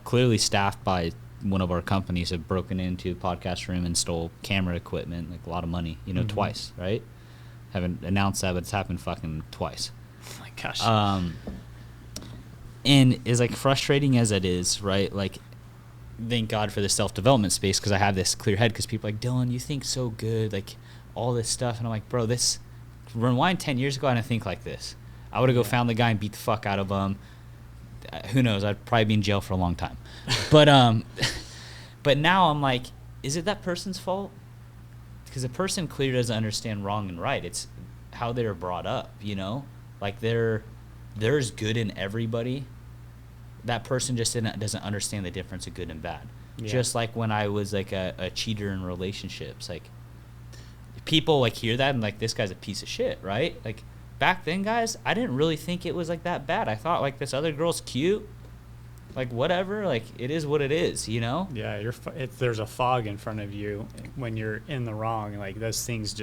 clearly staffed by one of our companies have broken into a podcast room and stole camera equipment, like a lot of money, you know, twice, right? Haven't announced that, but it's happened fucking twice. Oh my gosh. And as, like, frustrating as it is, right? Like, thank God for the self-development space, because I have this clear head, because people are like, Dylan, you think so good, like, all this stuff. And I'm like, bro, rewind 10 years ago, I didn't think like this. I would have found the guy and beat the fuck out of him. Who knows? I'd probably be in jail for a long time. But but now I'm like, is it that person's fault? Because the person clearly doesn't understand wrong and right. It's how they're brought up, you know? Like, there's good in everybody. That person just doesn't understand the difference of good and bad. Yeah. Just like when I was, like, a cheater in relationships. Like, people, like, hear that and, like, this guy's a piece of shit, right? Like, back then, guys, I didn't really think it was, like, that bad. I thought, like, this other girl's cute. Like, whatever. Like, it is what it is, you know? Yeah, there's a fog in front of you when you're in the wrong. Like, those things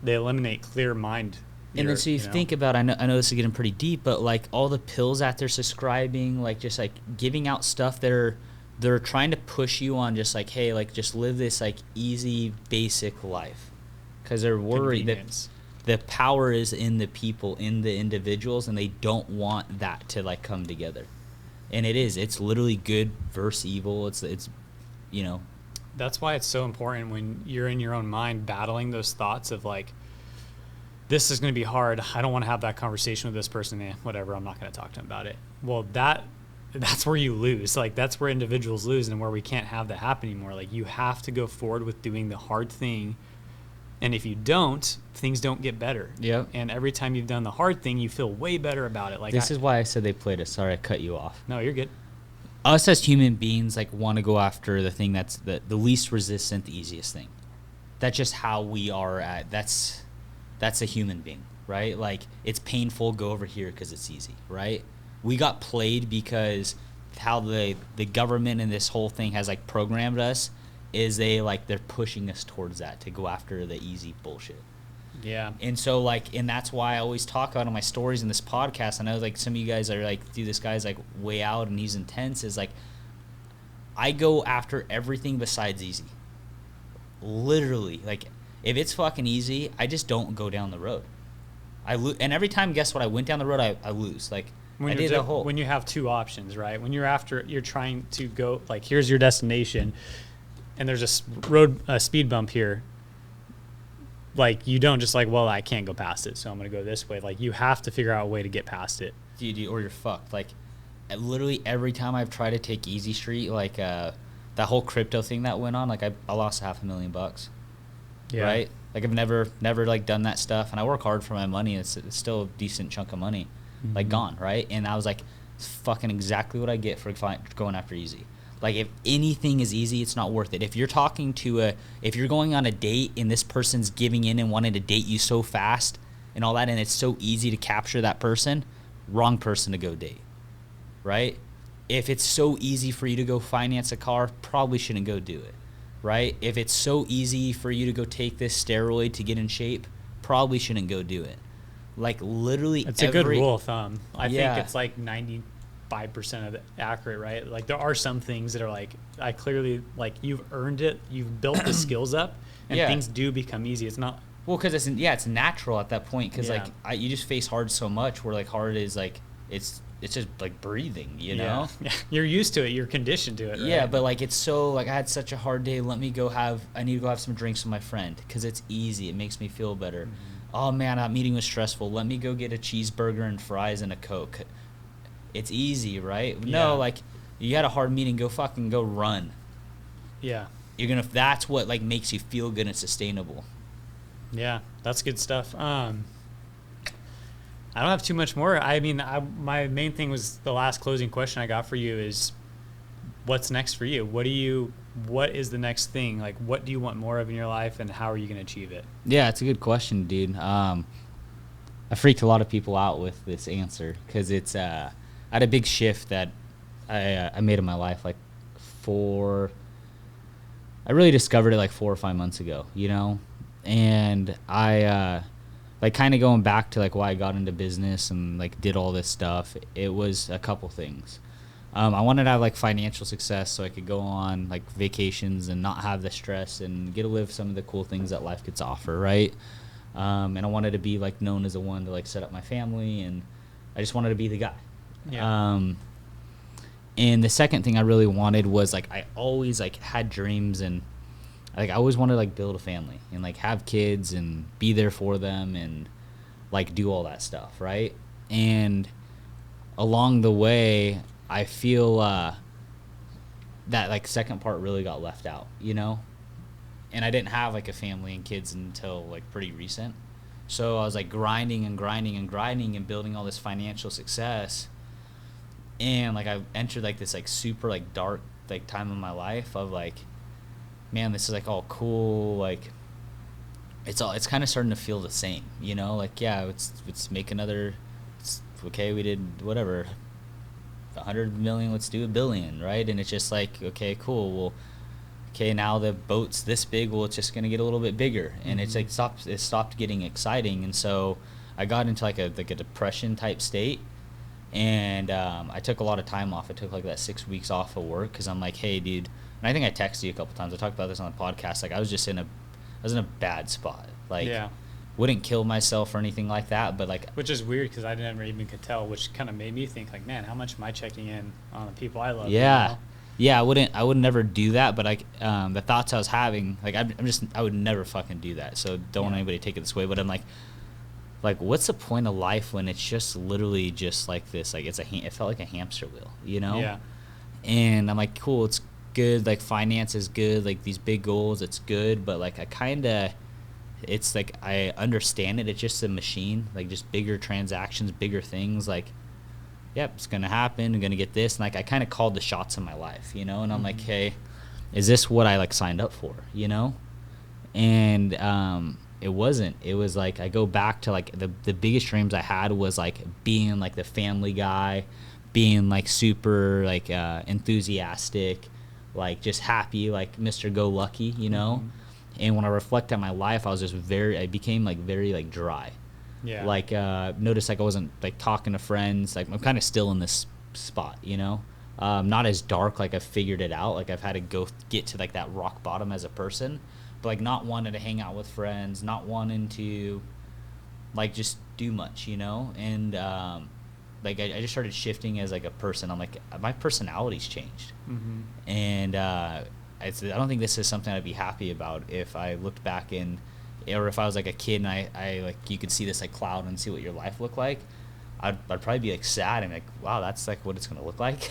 they eliminate clear mind. And then so you think about, I know this is getting pretty deep, but, like, all the pills that they're subscribing, like, just, like, giving out stuff they're trying to push you on, just like, hey, like, just live this, like, easy, basic life. Because they're worried that the power is in the people, in the individuals, and they don't want that to, like, come together. And it's literally good versus evil. It's you know. That's why it's so important when you're in your own mind battling those thoughts of, like, this is going to be hard. I don't want to have that conversation with this person. Whatever, I'm not going to talk to him about it. Well, that's where you lose. Like, that's where individuals lose, and where we can't have that happen anymore. Like, you have to go forward with doing the hard thing. And if you don't, things don't get better. Yeah. And every time you've done the hard thing, you feel way better about it. Like, this is why I said they played us. Sorry, I cut you off. No, you're good. Us as human beings, like, want to go after the thing that's the least resistant, the easiest thing. That's just how we are that's a human being. right? Like, it's painful, go over here because it's easy, right? We got played because how the government and this whole thing has, like, programmed us is they're pushing us towards that, to go after the easy bullshit. Yeah. And so, like, and that's why I always talk about in my stories in this podcast. I know, like, some of you guys are like, dude, this guy's, like, way out and he's intense. Is like, I go after everything besides easy. Literally. Like, if it's fucking easy, I just don't go down the road. And every time, guess what? I went down the road, I lose. Like, when you have two options, right? When you're trying to go, like, here's your destination and there's a speed bump here. Like, you don't just like, well, I can't go past it, so I'm going to go this way. Like, you have to figure out a way to get past it. Dude, or you're fucked. Like, literally every time I've tried to take Easy Street, like, that whole crypto thing that went on, like, I lost $500,000. Yeah. Right? Like, I've never like, done that stuff. And I work hard for my money. It's still a decent chunk of money. Mm-hmm. Like, gone, right? And I was like, it's fucking exactly what I get for going after easy. Like, if anything is easy, it's not worth it. If you're if you're going on a date and this person's giving in and wanting to date you so fast and all that, and it's so easy to capture that person, wrong person to go date, right? If it's so easy for you to go finance a car, probably shouldn't go do it, right? If it's so easy for you to go take this steroid to get in shape, probably shouldn't go do it. Like, literally, it's a good rule of thumb. I Yeah. think it's like 95% of it accurate, right? Like, there are some things that are like, I clearly, like, you've earned it, you've built the skills up, and Yeah. things do become easy. It's not. Well, because it's natural at that point. Because Yeah. like, you just face hard so much. Where, like, hard is like, it's just like breathing, you know. Yeah. You're used to it. You're conditioned to it. Right? Yeah, but like, it's so like, I had such a hard day. I need to go have some drinks with my friend because it's easy. It makes me feel better. Mm-hmm. Oh man, that meeting was stressful. Let me go get a cheeseburger and fries and a Coke. It's easy, right? Yeah. No, like, you had a hard meeting, go run. Yeah. That's what, like, makes you feel good and sustainable. Yeah, that's good stuff. I don't have too much more. I mean, my main thing was the last closing question I got for you is, what's next for you? What is the next thing? Like, what do you want more of in your life, and how are you going to achieve it? Yeah, it's a good question, dude. I freaked a lot of people out with this answer because it's I had a big shift that I made in my life. Like, I really discovered it like 4 or 5 months ago, you know, and I like, kind of going back to like why I got into business and like did all this stuff. It was a couple things. I wanted to have like financial success so I could go on like vacations and not have the stress and get to live some of the cool things that life gets to offer, right? And I wanted to be like known as the one to like set up my family, and I just wanted to be the guy. Yeah. And the second thing I really wanted was like, I always like had dreams, and like I always wanted to like build a family and like have kids and be there for them and like do all that stuff, right? And along the way, I feel that like second part really got left out, you know? And I didn't have like a family and kids until like pretty recent. So I was like grinding and building all this financial success. And like, I entered like this like super like dark like time in my life of like, man, this is like all cool. Like, it's kind of starting to feel the same, you know? Like, yeah, let's make okay, we did whatever, 100 million, let's do 1 billion, right? And it's just like, okay, cool, well, okay, now the boat's this big, well, it's just gonna get a little bit bigger. And it's like it stopped getting exciting. And so I got into like a depression type state, and I took a lot of time off. I took like that 6 weeks off of work because I'm like, hey, dude, and I think I texted you a couple times, I talked about this on the podcast, like I was in a bad spot, like, yeah, wouldn't kill myself or anything like that, but like, which is weird because I never even could tell, which kind of made me think like, man, how much am I checking in on the people I love? Yeah, you know? Yeah, I would never do that, but like, the thoughts I was having, like, I would never fucking do that. So don't want anybody to take it this way, but I'm like, what's the point of life when it's just literally just like this? Like, it felt like a hamster wheel, you know? Yeah. And I'm like, cool, it's good. Like, finance is good. Like, these big goals, it's good. But like, it's like, I understand it. It's just a machine, like just bigger transactions, bigger things. Like, yep, it's going to happen. I'm going to get this. And like, I kind of called the shots in my life, you know? And I'm like, hey, is this what I like signed up for, you know? And, it wasn't. It was like I go back to like the biggest dreams I had was like being like the family guy, being like super like enthusiastic, like just happy, like Mr. Go Lucky, you know. Mm-hmm. And when I reflect on my life, I became like very like dry. Yeah. Like noticed like I wasn't like talking to friends. Like I'm kind of still in this spot, you know. Not as dark, like I've figured it out. Like I've had to get to like that rock bottom as a person, but like not wanting to hang out with friends, not wanting to like just do much, you know. And like I just started shifting as like a person. I'm like my personality's changed, mm-hmm. And I don't think this is something I'd be happy about if I looked back or if I was like a kid and I like you could see this like cloud and see what your life looked like. I'd probably be like sad and like, wow, that's like what it's gonna look like.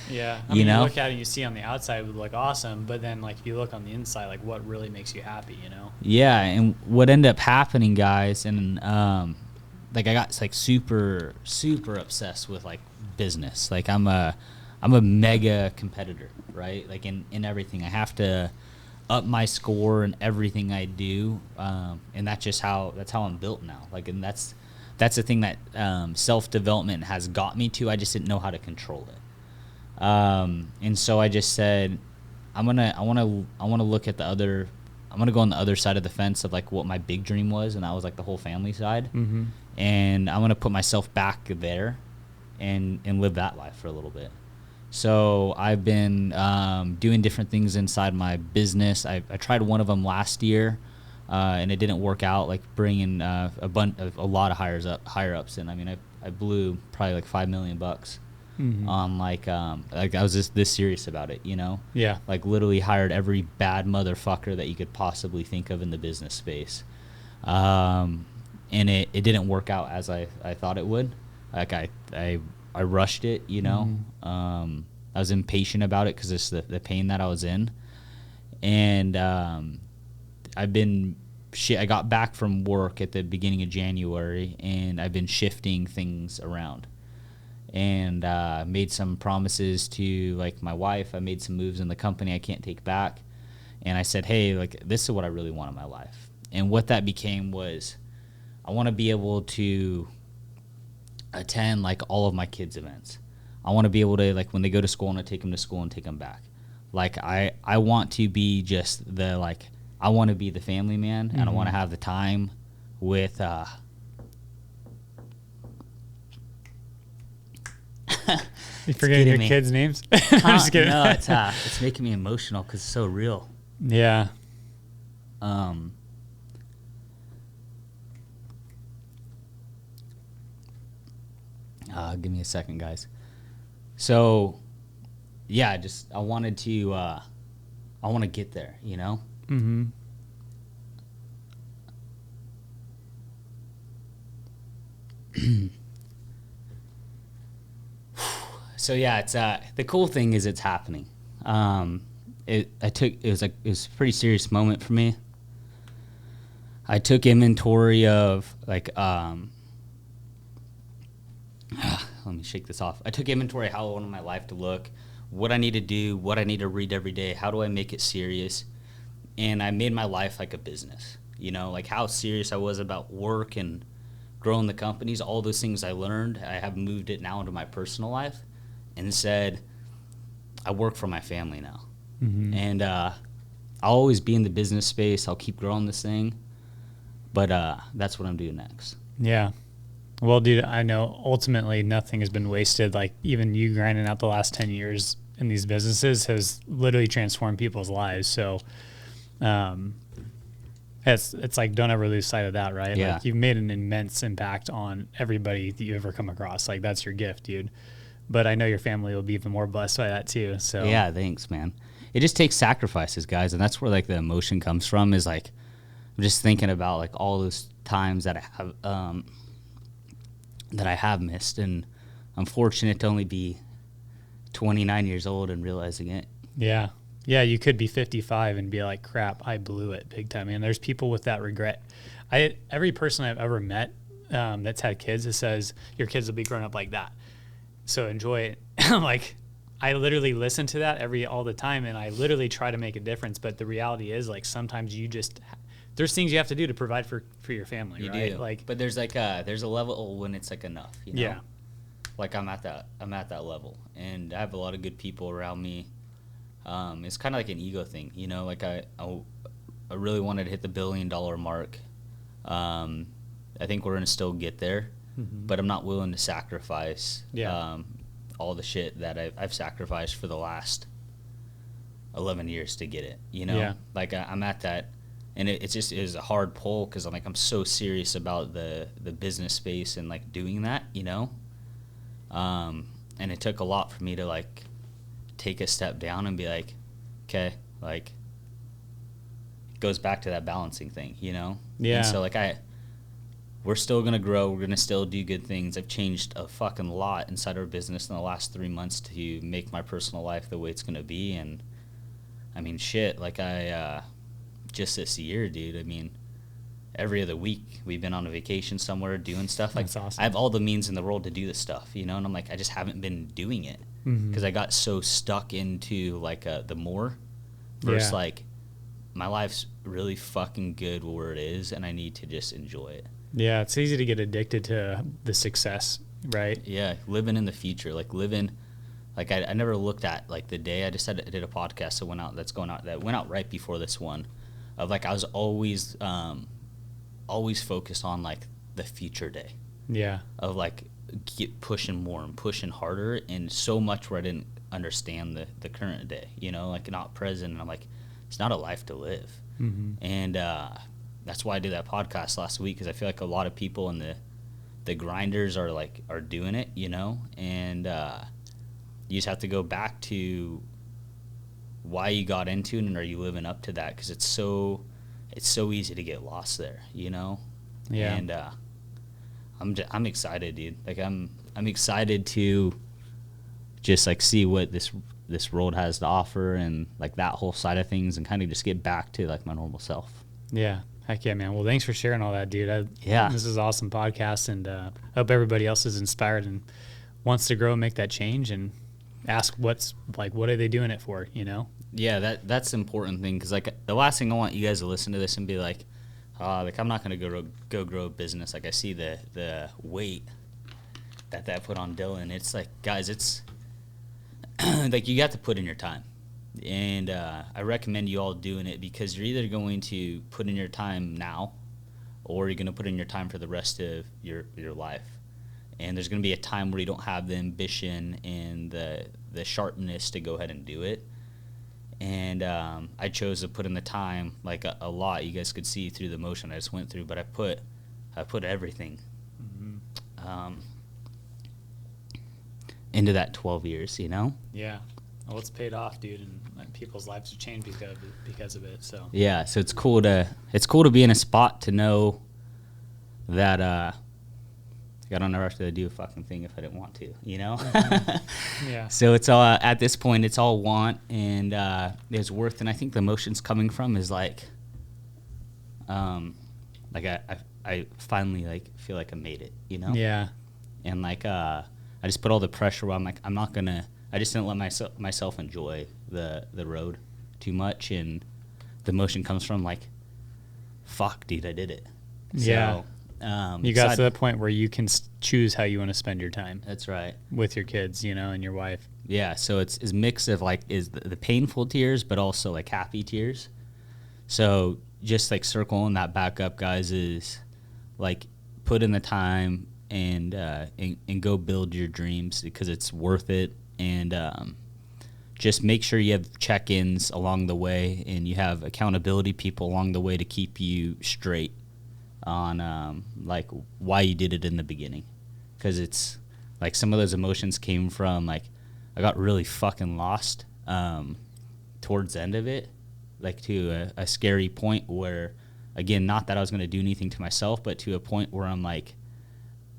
Yeah, I mean, you look at it, you see on the outside it would look awesome, but then like if you look on the inside, like what really makes you happy, you know? Yeah, and what ended up happening, guys, and like I got like super obsessed with like business. Like I'm a mega competitor, right? Like in everything, I have to up my score in everything I do, and that's how I'm built now. Like, and that's the thing that self-development has got me to. I just didn't know how to control it. And so I just said, I want to look at the other, I'm going to go on the other side of the fence of like what my big dream was. And that was like the whole family side. Mm-hmm. And I'm going to put myself back there and live that life for a little bit. So I've been doing different things inside my business. I tried one of them last year. And it didn't work out, like bringing a lot of higher ups in. I mean, I blew probably like $5 million mm-hmm. on like I was just this serious about it, you know? Yeah. Like literally hired every bad motherfucker that you could possibly think of in the business space. And it didn't work out as I thought it would. Like I rushed it, you know? Mm-hmm. I was impatient about it because it's the pain that I was in. And I got back from work at the beginning of January, and I've been shifting things around, and made some promises to like my wife. I made some moves in the company I can't take back, and I said, hey, like this is what I really want in my life. And what that became was I want to be able to attend like all of my kids' events. I want to be able to, like, when they go to school, I want to take them to school and take them back. Like I want to be just I want to be the family man, and I want to have the time with You forgetting your kids' names? I'm just kidding. No, it's making me emotional because it's so real. Yeah. Give me a second, guys. So, yeah, I wanted to I want to get there, you know? Mm-hmm. So yeah, it's the cool thing is it's happening. It was a pretty serious moment for me. I took inventory of like let me shake this off. I took inventory of how I wanted my life to look, what I need to do, what I need to read every day, how do I make it serious. And I made my life like a business, you know, like how serious I was about work and growing the companies, all those things I learned, I have moved it now into my personal life and said, I work for my family now. Mm-hmm. And I'll always be in the business space. I'll keep growing this thing. But that's what I'm doing next. Yeah. Well, dude, I know ultimately nothing has been wasted. Like even you grinding out the last 10 years in these businesses has literally transformed people's lives. So it's like, don't ever lose sight of that, right? Yeah. Like you've made an immense impact on everybody that you ever come across. Like that's your gift, dude. But I know your family will be even more blessed by that too. So yeah, thanks, man. It just takes sacrifices, guys. And that's where like the emotion comes from, is like, I'm just thinking about like all those times that I have missed. And I'm fortunate to only be 29 years old and realizing it. Yeah. Yeah, you could be 55 and be like, crap, I blew it big time. And there's people with that regret. Every person I've ever met that's had kids, it says, your kids will be grown up like that. So enjoy it. Like, I literally listen to that all the time, and I literally try to make a difference. But the reality is, like, sometimes you just, there's things you have to do to provide for your family, You right? do. Like, but there's like there's a level when it's like enough, you know? yeah. Like I'm at that level, and I have a lot of good people around me. It's kind of like an ego thing, you know. Like I really wanted to hit the $1 billion mark. I think we're gonna still get there, but I'm not willing to sacrifice all the shit that I've sacrificed for the last 11 years to get it. You know, Yeah. like I'm at that, and it just is a hard pull because I'm so serious about the business space and like doing that, you know. And it took a lot for me to like take a step down and be like, okay, like it goes back to that balancing thing, you know? Yeah. And so like we're still going to grow. We're going to still do good things. I've changed a fucking lot inside our business in the last 3 months to make my personal life the way it's going to be. And I mean, shit, like just this year, dude, I mean, every other week we've been on a vacation somewhere doing stuff. Like, that's awesome. I have all the means in the world to do this stuff, you know? And I'm like, I just haven't been doing it because I got so stuck into like the more versus like my life's really fucking good where it is and I need to just enjoy it. Yeah, it's easy to get addicted to the success, right? Yeah, living in the future, like living, like I never looked at like the day. I just I did a podcast that went out right before this one, of like I was always focused on like the future day. Yeah. Of like pushing more and pushing harder, and so much where I didn't understand the current day, you know, like not present. And I'm like, it's not a life to live. And that's why I did that podcast last week, because I feel like a lot of people in the grinders are doing it, you know, and you just have to go back to why you got into it and are you living up to that, because it's so easy to get lost there, you know. Yeah. And I'm excited, dude. Like I'm excited to just like see what this world has to offer and like that whole side of things, and kind of just get back to like my normal self. Yeah. Heck yeah, man. Well, thanks for sharing all that, dude. Yeah. This is an awesome podcast, and I hope everybody else is inspired and wants to grow and make that change, and ask what are they doing it for, you know? Yeah, that's the important thing, because like the last thing I want you guys to listen to this and be like I'm not going to go grow a business. Like I see the weight that put on Dylan. It's like, guys, it's like you got to put in your time. And I recommend you all doing it, because you're either going to put in your time now, or you're going to put in your time for the rest of your life. And there's going to be a time where you don't have the ambition and the sharpness to go ahead and do it. And I chose to put in the time, like a lot. You guys could see through the motion I just went through, but I put everything into that 12 years, you know? Yeah. Well, it's paid off, dude, and people's lives have changed because of it. So yeah, so it's cool to be in a spot to know that I don't ever have to do a fucking thing if I didn't want to, you know. yeah. So it's all at this point, it's all want, and there's worth, and I think the emotions coming from is like I finally like feel like I made it, you know. Yeah. And like I just put all the pressure where I'm like, I'm not gonna. I just didn't let myself enjoy the road too much, and the emotion comes from like, fuck, dude, I did it. Yeah. So, you got to that point where you can choose how you want to spend your time. That's right. With your kids, you know, and your wife. Yeah. So it's a mix of like is the painful tears, but also like happy tears. So just like circling that back up, guys, is like put in the time and go build your dreams, because it's worth it. And just make sure you have check-ins along the way, and you have accountability people along the way to keep you straight on like why you did it in the beginning. Because it's like some of those emotions came from like I got really fucking lost towards the end of it, like to a scary point where, again, not that I was going to do anything to myself, but to a point where I'm like,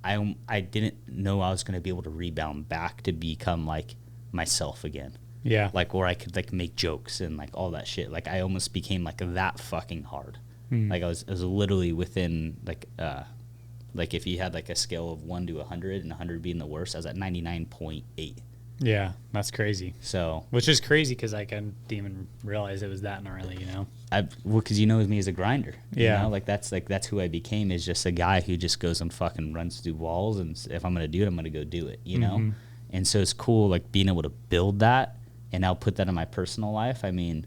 I didn't know I was going to be able to rebound back to become like myself again. Yeah. Like where I could like make jokes and like all that shit. Like I almost became like that fucking hard. Like I was literally within like if you had like a scale of 1 to 100 and 100 being the worst, I was at 99.8. Yeah, that's crazy. So, which is crazy because I didn't even realize it was that gnarly, you know? because you know me as a grinder. Yeah. You know? That's who I became, is just a guy who just goes and fucking runs through walls, and if I'm going to do it, I'm going to go do it, you know? And so it's cool, like, being able to build that and now put that in my personal life. I mean,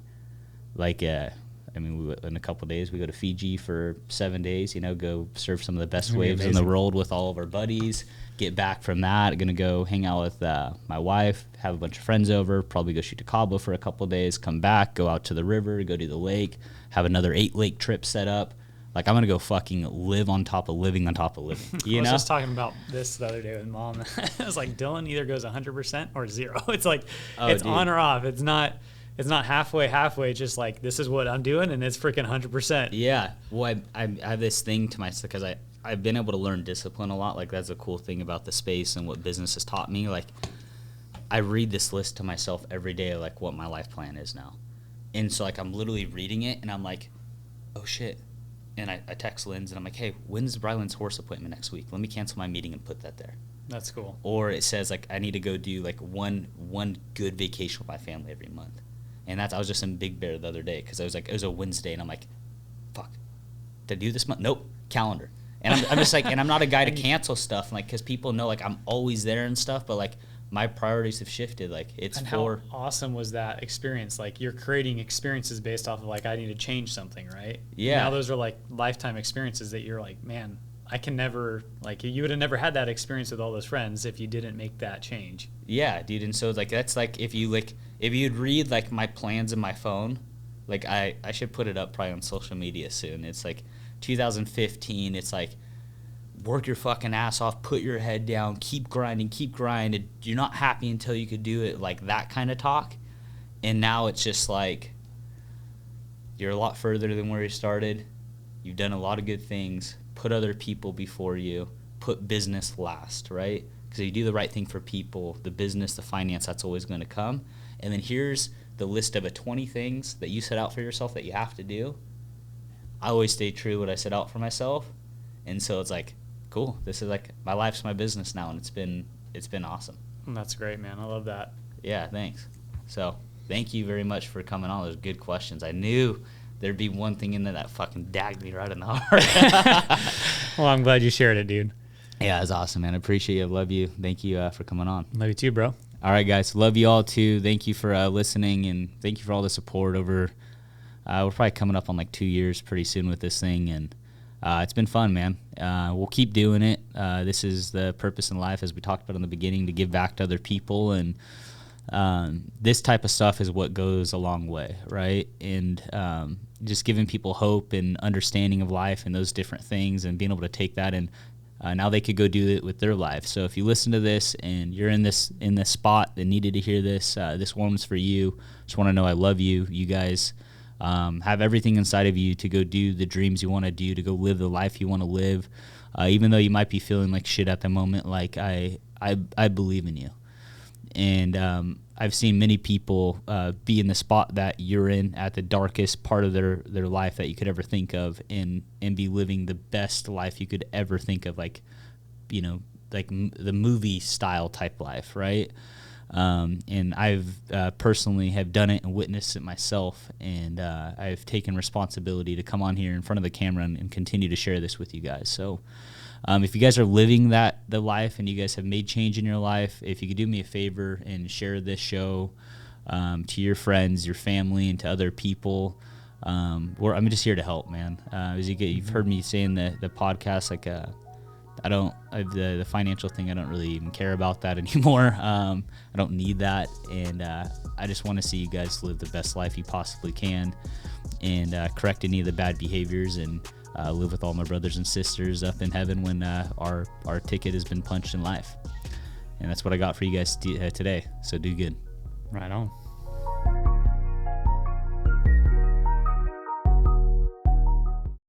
like, in a couple of days, we go to Fiji for 7 days, you know, go surf some of the best waves in the world with all of our buddies. Get back from that, going to go hang out with my wife, have a bunch of friends over, probably go shoot to Cabo for a couple of days, come back, go out to the river, go to the lake, have another 8-lake trip set up. Like, I'm going to go fucking live on top of living on top of living. You know? I was just talking about this the other day with Mom. I was like, Dylan either goes 100% or 0. It's like, it's on or off. It's not halfway. It's just like, this is what I'm doing, and it's freaking 100%. Yeah. Well, I have this thing to myself, because I've been able to learn discipline a lot. Like, that's a cool thing about the space and what business has taught me. Like, I read this list to myself every day, like, what my life plan is now. And so, like, I'm literally reading it, and I'm like, oh, shit. And I text Linz, and I'm like, hey, when's Bryland's horse appointment next week? Let me cancel my meeting and put that there. That's cool. Or it says, like, I need to go do, like, one good vacation with my family every month. And I was just in Big Bear the other day, because it was a Wednesday, and I'm like, fuck, did I do this month? Nope, calendar. And I'm just like, and I'm not a guy to cancel stuff, like, because people know, like, I'm always there and stuff, but, like, my priorities have shifted. Like, it's and for. How awesome was that experience? Like, you're creating experiences based off of, like, I need to change something, right? Yeah. Now those are like lifetime experiences that you're like, man, I can never, like, you would have never had that experience with all those friends if you didn't make that change. Yeah, dude. And so, like, that's like, if you'd read, like, my plans in my phone, like, I should put it up probably on social media soon. It's like 2015. It's like, work your fucking ass off, put your head down, keep grinding. You're not happy until you could do it, like, that kind of talk. And now it's just like, you're a lot further than where you started. You've done a lot of good things. Put other people before you. Put business last, right? Because if you do the right thing for people, the business, the finance, that's always going to come. And then here's the list of 20 things that you set out for yourself that you have to do. I always stay true to what I set out for myself. And so it's like, cool, this is like, my life's my business now, and it's been awesome. That's great, man. I love that. Yeah, thanks. So thank you very much for coming on. Those good questions. I knew there'd be one thing in there that fucking dagged me right in the heart. Well, I'm glad you shared it, dude. Yeah, it's awesome, man. I appreciate you. Love you. Thank you for coming on. Love you too, bro. All right, guys. Love you all too. Thank you for listening, and thank you for all the support over. We're probably coming up on like 2 years pretty soon with this thing, and it's been fun, man. We'll keep doing it. This is the purpose in life, as we talked about in the beginning, to give back to other people, and this type of stuff is what goes a long way, right? And just giving people hope and understanding of life and those different things, and being able to take that and now they could go do it with their life. So if you listen to this and you're in this spot that needed to hear this, this one was for you. Just want to know I love you. You guys have everything inside of you to go do the dreams you want to do, to go live the life you want to live. Even though you might be feeling like shit at the moment, like I believe in you. And I've seen many people be in the spot that you're in at the darkest part of their life that you could ever think of, and be living the best life you could ever think of, like, you know, like the movie style type life, right? And I've personally have done it and witnessed it myself, and I've taken responsibility to come on here in front of the camera and continue to share this with you guys. So if you guys are living the life and you guys have made change in your life, if you could do me a favor and share this show to your friends, your family, and to other people. I'm just here to help, man. You've heard me say in the podcast, like, the financial thing, I don't really even care about that anymore. I don't need that, and I just want to see you guys live the best life you possibly can, and correct any of the bad behaviors, and live with all my brothers and sisters up in heaven when our ticket has been punched in life. And that's what I got for you guys today. So do good. Right on.